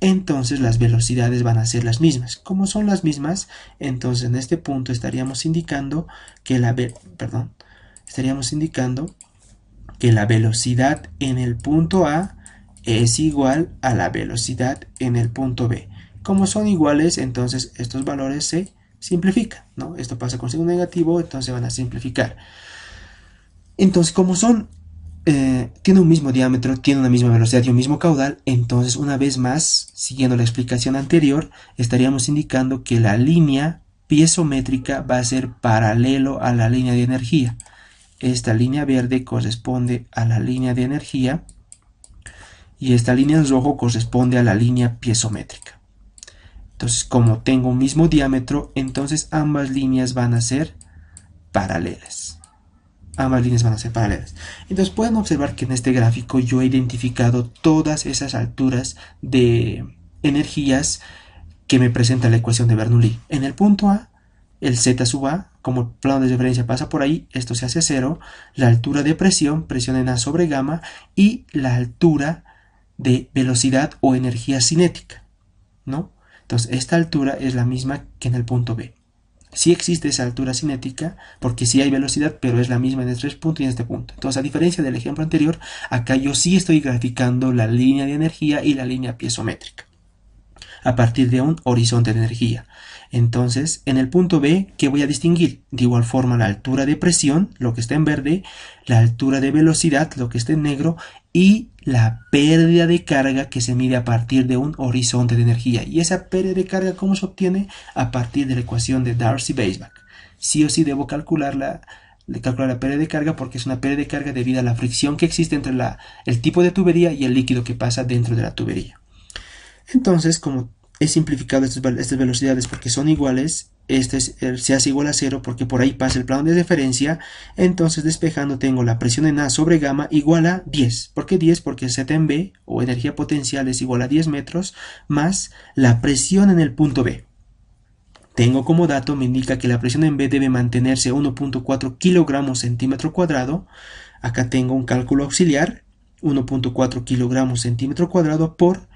entonces las velocidades van a ser las mismas. Como son las mismas, entonces en este punto estaríamos indicando que la velocidad en el punto A es igual a la velocidad en el punto B. Como son iguales, entonces estos valores se simplifican, ¿no? Esto pasa con signo negativo, entonces van a simplificar. Entonces, como tiene un mismo diámetro, tiene una misma velocidad y un mismo caudal, entonces una vez más, siguiendo la explicación anterior, estaríamos indicando que la línea piezométrica va a ser paralelo a la línea de energía. Esta línea verde corresponde a la línea de energía y esta línea en rojo corresponde a la línea piezométrica. Entonces, como tengo un mismo diámetro, entonces ambas líneas van a ser paralelas. Entonces pueden observar que en este gráfico yo he identificado todas esas alturas de energías que me presenta la ecuación de Bernoulli. En el punto A, el z sub a, como el plano de referencia pasa por ahí, esto se hace cero, la altura de presión en A sobre gamma, y la altura de velocidad o energía cinética, ¿no? Entonces esta altura es la misma que en el punto B. Sí existe esa altura cinética, porque sí hay velocidad, pero es la misma en este punto y en este punto. Entonces, a diferencia del ejemplo anterior, acá yo sí estoy graficando la línea de energía y la línea piezométrica a partir de un horizonte de energía. Entonces, en el punto B, ¿qué voy a distinguir? De igual forma, la altura de presión, lo que está en verde, la altura de velocidad, lo que está en negro, y la pérdida de carga que se mide a partir de un horizonte de energía. Y esa pérdida de carga, ¿cómo se obtiene? A partir de la ecuación de Darcy-Weisbach. Sí o sí debo calcular la pérdida de carga, porque es una pérdida de carga debido a la fricción que existe entre el tipo de tubería y el líquido que pasa dentro de la tubería. Entonces, como he simplificado estas velocidades porque son iguales, se hace igual a cero porque por ahí pasa el plano de referencia, entonces despejando tengo la presión en A sobre gamma igual a 10. ¿Por qué 10? Porque Z en B, o energía potencial, es igual a 10 metros, más la presión en el punto B. Tengo como dato, me indica que la presión en B debe mantenerse a 1.4 kilogramos centímetro cuadrado. Acá tengo un cálculo auxiliar, 1.4 kilogramos centímetro cuadrado por...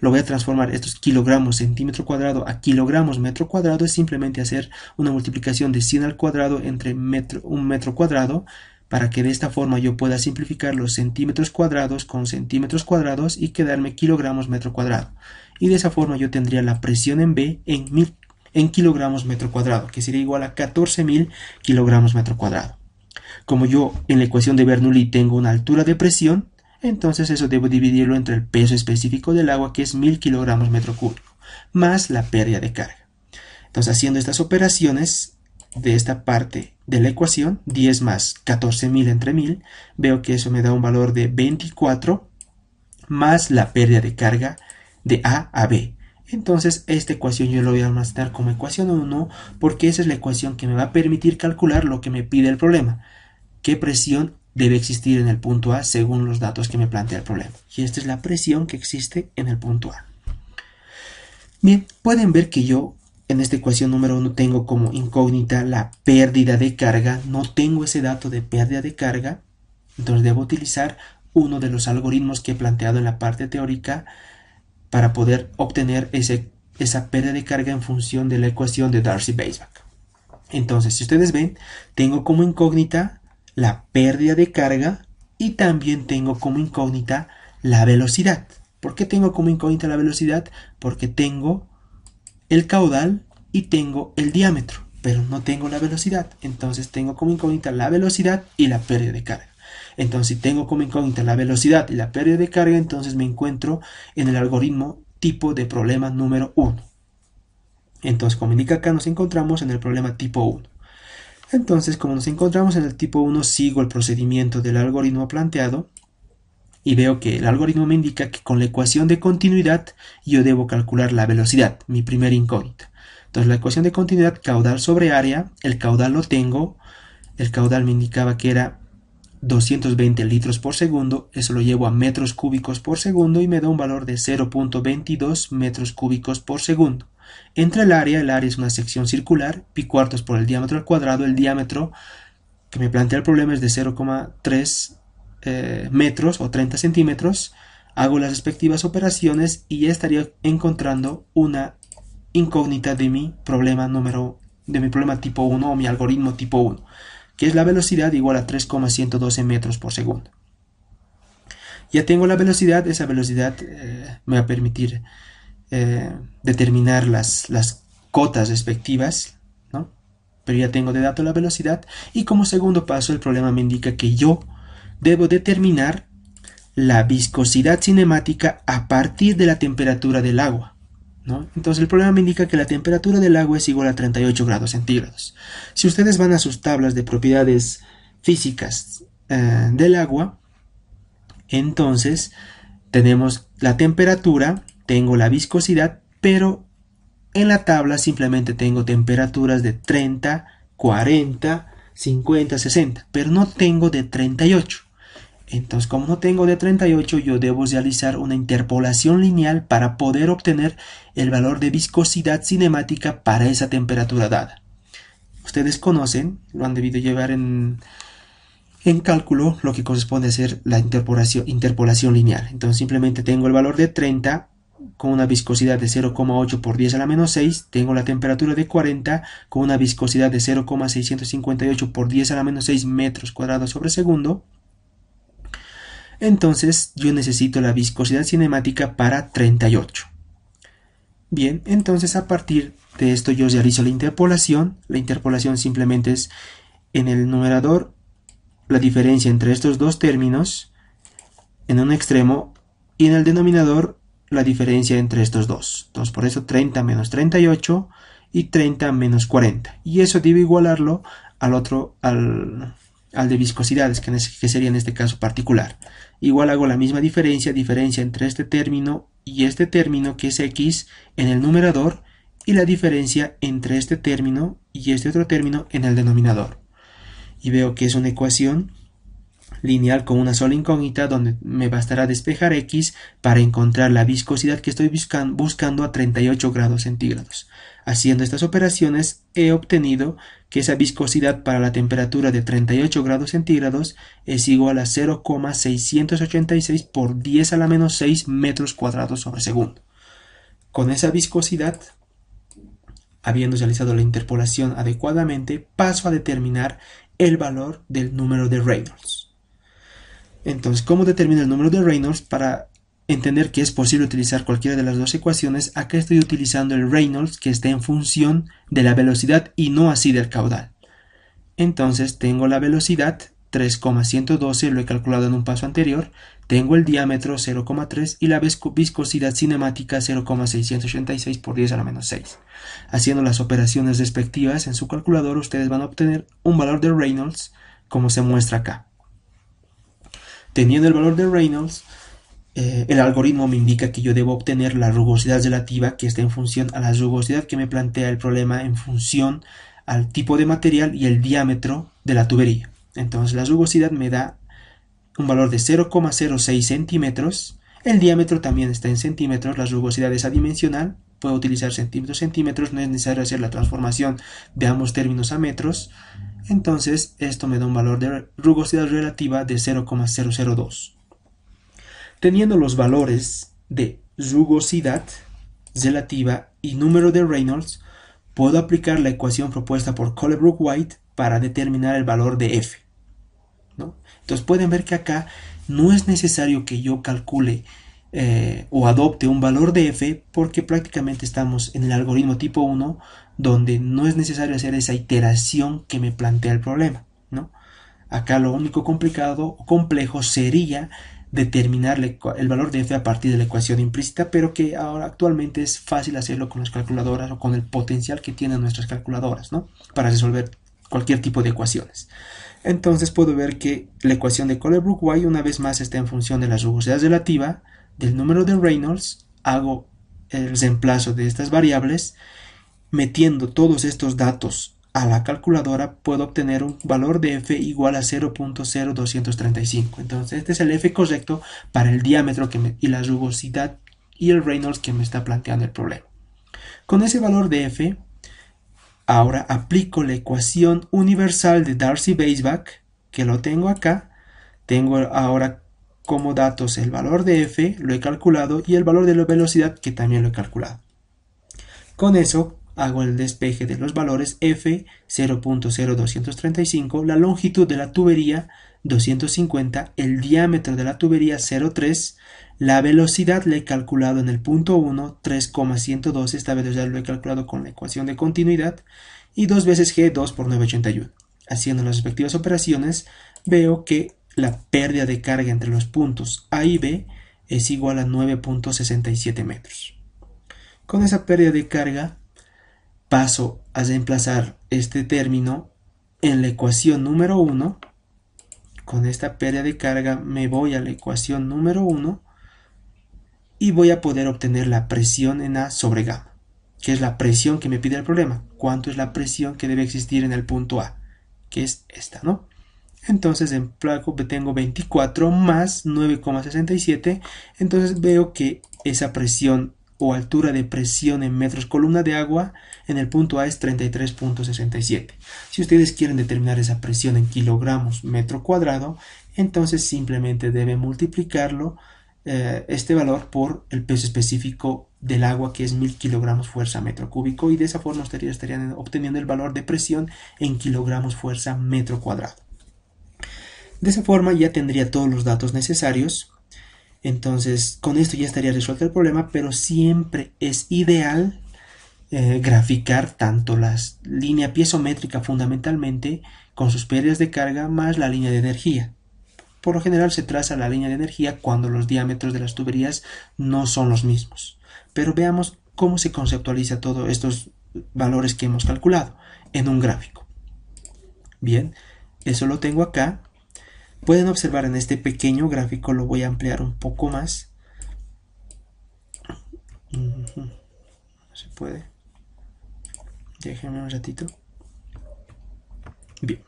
Lo voy a transformar estos kilogramos centímetro cuadrado a kilogramos metro cuadrado. Es simplemente hacer una multiplicación de 100 al cuadrado entre un metro cuadrado, para que de esta forma yo pueda simplificar los centímetros cuadrados con centímetros cuadrados y quedarme kilogramos metro cuadrado. Y de esa forma yo tendría la presión en B en kilogramos metro cuadrado, que sería igual a 14.000 kilogramos metro cuadrado. Como yo en la ecuación de Bernoulli tengo una altura de presión, entonces eso debo dividirlo entre el peso específico del agua, que es 1000 kilogramos metro cúbico, más la pérdida de carga. Entonces, haciendo estas operaciones de esta parte de la ecuación, 10 más 14.000 entre 1000, veo que eso me da un valor de 24 más la pérdida de carga de A a B. Entonces, esta ecuación yo la voy a almacenar como ecuación 1, porque esa es la ecuación que me va a permitir calcular lo que me pide el problema. ¿Qué presión debe existir en el punto A según los datos que me plantea el problema? Y esta es la presión que existe en el punto A. Bien, pueden ver que yo en esta ecuación número 1 tengo como incógnita la pérdida de carga. No tengo ese dato de pérdida de carga, entonces debo utilizar uno de los algoritmos que he planteado en la parte teórica para poder obtener esa pérdida de carga en función de la ecuación de Darcy-Weisbach. Entonces, si ustedes ven, tengo como incógnita la pérdida de carga y también tengo como incógnita la velocidad. ¿Por qué tengo como incógnita la velocidad? Porque tengo el caudal y tengo el diámetro, pero no tengo la velocidad. Entonces tengo como incógnita la velocidad y la pérdida de carga. Entonces, si tengo como incógnita la velocidad y la pérdida de carga, entonces me encuentro en el algoritmo tipo de problema número 1. Entonces, como indica acá, nos encontramos en el problema tipo 1. Entonces, como nos encontramos en el tipo 1, sigo el procedimiento del algoritmo planteado y veo que el algoritmo me indica que con la ecuación de continuidad yo debo calcular la velocidad, mi primer incógnita. Entonces, la ecuación de continuidad, caudal sobre área, el caudal lo tengo, el caudal me indicaba que era 220 litros por segundo, eso lo llevo a metros cúbicos por segundo y me da un valor de 0.22 metros cúbicos por segundo. Entre el área es una sección circular, pi cuartos por el diámetro al cuadrado, el diámetro que me plantea el problema es de 0,3 metros o 30 centímetros, hago las respectivas operaciones y ya estaría encontrando una incógnita de mi problema tipo 1 o mi algoritmo tipo 1, que es la velocidad igual a 3,112 metros por segundo. Ya tengo la velocidad, esa velocidad me va a permitir determinar las cotas respectivas, ¿no? Pero ya tengo de dato la velocidad y como segundo paso el problema me indica que yo debo determinar la viscosidad cinemática a partir de la temperatura del agua, ¿no? Entonces el problema me indica que la temperatura del agua es igual a 38 grados centígrados. Si ustedes van a sus tablas de propiedades físicas del agua, entonces tenemos la temperatura, tengo la viscosidad, pero en la tabla simplemente tengo temperaturas de 30, 40, 50, 60, pero no tengo de 38. Entonces, como no tengo de 38, yo debo realizar una interpolación lineal para poder obtener el valor de viscosidad cinemática para esa temperatura dada. Ustedes conocen, lo han debido llevar en cálculo, lo que corresponde a ser la interpolación lineal. Entonces, simplemente tengo el valor de 30 con una viscosidad de 0,8 por 10 a la menos 6, tengo la temperatura de 40 con una viscosidad de 0,658 por 10 a la menos 6 metros cuadrados sobre segundo. Entonces yo necesito la viscosidad cinemática para 38. Bien, entonces a partir de esto yo realizo la interpolación. La interpolación simplemente es en el numerador la diferencia entre estos dos términos en un extremo y en el denominador la diferencia entre estos dos. Entonces por eso 30 menos 38 y 30 menos 40. Y eso debo igualarlo al otro, al de viscosidades, que sería en este caso particular. Igual hago la misma diferencia entre este término y este término, que es x, en el numerador, y la diferencia entre este término y este otro término en el denominador. Y veo que es una ecuación lineal con una sola incógnita, donde me bastará despejar x para encontrar la viscosidad que estoy buscando a 38 grados centígrados. Haciendo estas operaciones he obtenido que esa viscosidad para la temperatura de 38 grados centígrados es igual a 0,686 por 10 a la menos 6 metros cuadrados sobre segundo. Con esa viscosidad, habiendo realizado la interpolación adecuadamente, paso a determinar el valor del número de Reynolds. Entonces, ¿cómo determino el número de Reynolds? Para entender que es posible utilizar cualquiera de las dos ecuaciones, acá estoy utilizando el Reynolds, que está en función de la velocidad y no así del caudal. Entonces tengo la velocidad 3,112, lo he calculado en un paso anterior, tengo el diámetro 0,3 y la viscosidad cinemática 0,686 por 10 a la menos 6. Haciendo las operaciones respectivas en su calculador, ustedes van a obtener un valor de Reynolds como se muestra acá. Teniendo el valor de Reynolds, el algoritmo me indica que yo debo obtener la rugosidad relativa, que está en función a la rugosidad que me plantea el problema en función al tipo de material y el diámetro de la tubería. Entonces la rugosidad me da un valor de 0,06 centímetros. El diámetro también está en centímetros, la rugosidad es adimensional, puedo utilizar centímetros, centímetros, no es necesario hacer la transformación de ambos términos a metros. Entonces esto me da un valor de rugosidad relativa de 0,002. Teniendo los valores de rugosidad relativa y número de Reynolds, puedo aplicar la ecuación propuesta por Colebrook-White para determinar el valor de F, ¿no? Entonces pueden ver que acá no es necesario que yo calcule o adopte un valor de F, porque prácticamente estamos en el algoritmo tipo 1, donde no es necesario hacer esa iteración que me plantea el problema, ¿no? Acá lo único complicado o complejo sería determinar el valor de F a partir de la ecuación implícita, pero que ahora actualmente es fácil hacerlo con las calculadoras o con el potencial que tienen nuestras calculadoras, ¿no? Para resolver cualquier tipo de ecuaciones. Entonces puedo ver que la ecuación de Colebrook-White una vez más está en función de la rugosidad relativa, del número de Reynolds. Hago el reemplazo de estas variables, metiendo todos estos datos a la calculadora puedo obtener un valor de F igual a 0.0235. Entonces este es el F correcto para el diámetro y la rugosidad y el Reynolds que me está planteando el problema. Con ese valor de F, ahora aplico la ecuación universal de Darcy-Weisbach, que lo tengo acá. Tengo ahora como datos el valor de F, lo he calculado, y el valor de la velocidad, que también lo he calculado. Con eso hago el despeje de los valores F 0.0235, la longitud de la tubería 250, el diámetro de la tubería 0,3, la velocidad la he calculado en el punto 1, 3,112, esta velocidad lo he calculado con la ecuación de continuidad, y 2 veces G, 2 por 981. Haciendo las respectivas operaciones, veo que la pérdida de carga entre los puntos A y B es igual a 9.67 metros. Con esa pérdida de carga paso a reemplazar este término en la ecuación número 1. Con esta pérdida de carga me voy a la ecuación número 1 y voy a poder obtener la presión en A sobre gamma, que es la presión que me pide el problema. ¿Cuánto es la presión que debe existir en el punto A? Que es esta, ¿no? Entonces en placo tengo 24 más 9,67, entonces veo que esa presión o altura de presión en metros columna de agua en el punto A es 33.67. Si ustedes quieren determinar esa presión en kilogramos metro cuadrado, entonces simplemente deben multiplicarlo, este valor, por el peso específico del agua, que es 1000 kilogramos fuerza metro cúbico, y de esa forma ustedes estarían obteniendo el valor de presión en kilogramos fuerza metro cuadrado. De esa forma ya tendría todos los datos necesarios. Entonces con esto ya estaría resuelto el problema, pero siempre es ideal graficar tanto la línea piezométrica fundamentalmente con sus pérdidas de carga más la línea de energía. Por lo general se traza la línea de energía cuando los diámetros de las tuberías no son los mismos. Pero veamos cómo se conceptualiza todos estos valores que hemos calculado en un gráfico. Bien, eso lo tengo acá. Pueden observar en este pequeño gráfico, lo voy a ampliar un poco más. No se puede. Déjenme un ratito. Bien.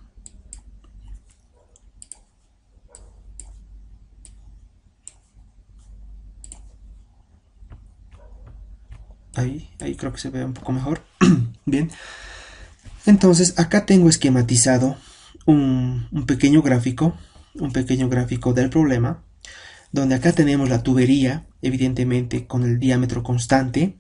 Ahí creo que se ve un poco mejor. Bien. Entonces acá tengo esquematizado un pequeño gráfico del problema, donde acá tenemos la tubería, evidentemente con el diámetro constante.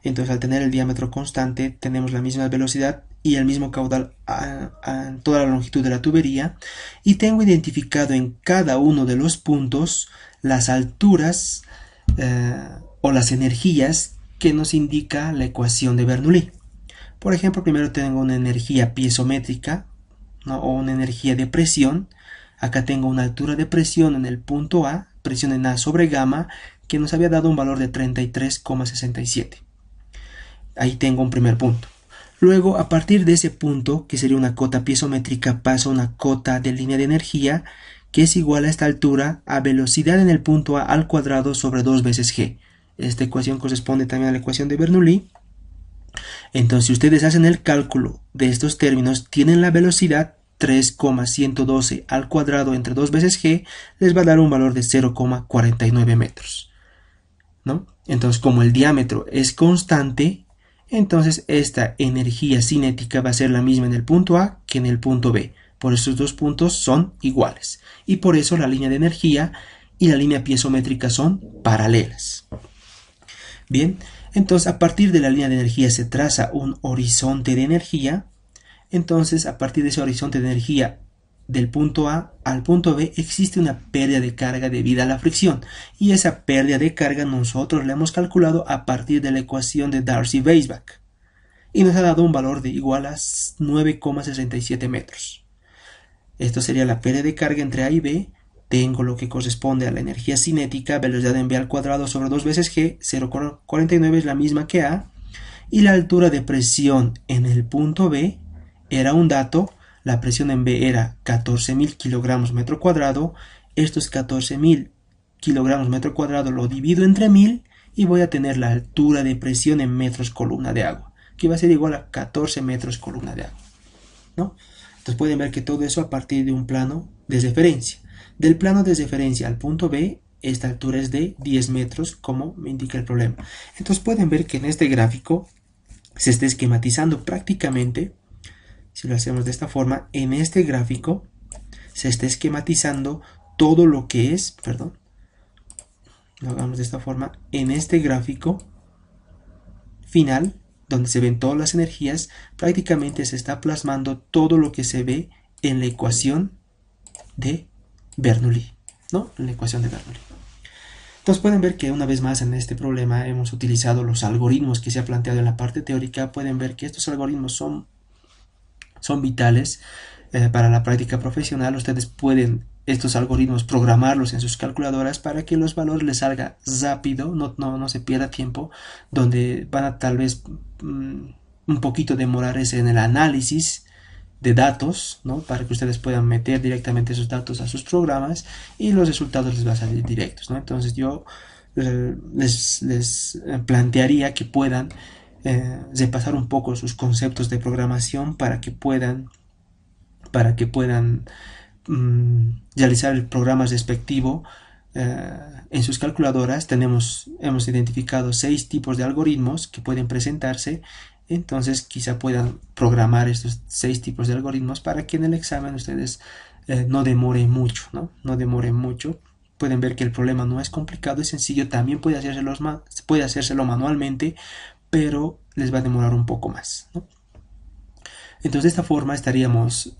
Entonces al tener el diámetro constante tenemos la misma velocidad y el mismo caudal a toda la longitud de la tubería, y tengo identificado en cada uno de los puntos las alturas o las energías que nos indica la ecuación de Bernoulli. Por ejemplo, primero tengo una energía piezométrica, ¿no? O una energía de presión. Acá tengo una altura de presión en el punto A, presión en A sobre gamma, que nos había dado un valor de 33,67. Ahí tengo un primer punto. Luego, a partir de ese punto, que sería una cota piezométrica, paso a una cota de línea de energía, que es igual a esta altura a velocidad en el punto A al cuadrado sobre 2 veces G. Esta ecuación corresponde también a la ecuación de Bernoulli. Entonces, si ustedes hacen el cálculo de estos términos, tienen la velocidad 3,112 al cuadrado entre 2 veces G, les va a dar un valor de 0,49 metros, ¿no? Entonces, como el diámetro es constante, entonces esta energía cinética va a ser la misma en el punto A que en el punto B. Por estos dos puntos son iguales. Y por eso la línea de energía y la línea piezométrica son paralelas. Bien, entonces a partir de la línea de energía se traza un horizonte de energía. Entonces, a partir de ese horizonte de energía del punto A al punto B existe una pérdida de carga debido a la fricción, y esa pérdida de carga nosotros la hemos calculado a partir de la ecuación de Darcy-Weisbach y nos ha dado un valor de igual a 9,67 metros. Esto sería la pérdida de carga entre A y B. Tengo lo que corresponde a la energía cinética, velocidad en V al cuadrado sobre 2 veces G, 0,49 es la misma que A, y la altura de presión en el punto B era un dato. La presión en B era 14.000 kilogramos metro cuadrado. Estos 14.000 kilogramos metro cuadrado lo divido entre 1000 y voy a tener la altura de presión en metros columna de agua, que va a ser igual a 14 metros columna de agua, ¿no? Entonces pueden ver que todo eso a partir de un plano de referencia. Del plano de referencia al punto B, esta altura es de 10 metros, como me indica el problema. Entonces pueden ver que en este gráfico se está esquematizando prácticamente. Si lo hacemos de esta forma, en este gráfico se está esquematizando todo lo que es, lo hagamos de esta forma, en este gráfico final, donde se ven todas las energías, prácticamente se está plasmando todo lo que se ve en la ecuación de Bernoulli, ¿no? En la ecuación de Bernoulli. Entonces pueden ver que una vez más en este problema hemos utilizado los algoritmos que se ha planteado en la parte teórica. Pueden ver que estos algoritmos son vitales para la práctica profesional. Ustedes pueden estos algoritmos programarlos en sus calculadoras para que los valores les salga rápido, no se pierda tiempo, donde van a tal vez un poquito demorarse en el análisis de datos, ¿no? Para que ustedes puedan meter directamente esos datos a sus programas y los resultados les van a salir directos, ¿no? Entonces yo les plantearía que puedan repasar un poco sus conceptos de programación para que puedan realizar el programa respectivo en sus calculadoras. Hemos identificado 6 tipos de algoritmos que pueden presentarse. Entonces quizá puedan programar estos 6 tipos de algoritmos para que en el examen ustedes no demoren mucho, ¿no? No demoren mucho. Pueden ver que el problema no es complicado, es sencillo. También puede hacérselo manualmente, pero les va a demorar un poco más, ¿no? Entonces de esta forma estaríamos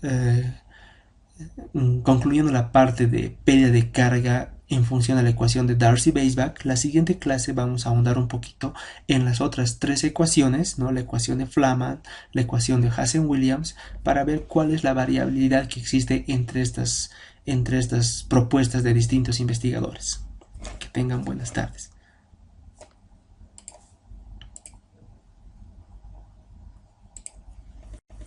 concluyendo la parte de pérdida de carga en función a la ecuación de Darcy-Weisbach. La siguiente clase vamos a ahondar un poquito en las otras 3 ecuaciones, ¿no? La ecuación de Flaman, la ecuación de Hazen-Williams, para ver cuál es la variabilidad que existe entre estas propuestas de distintos investigadores. Que tengan buenas tardes.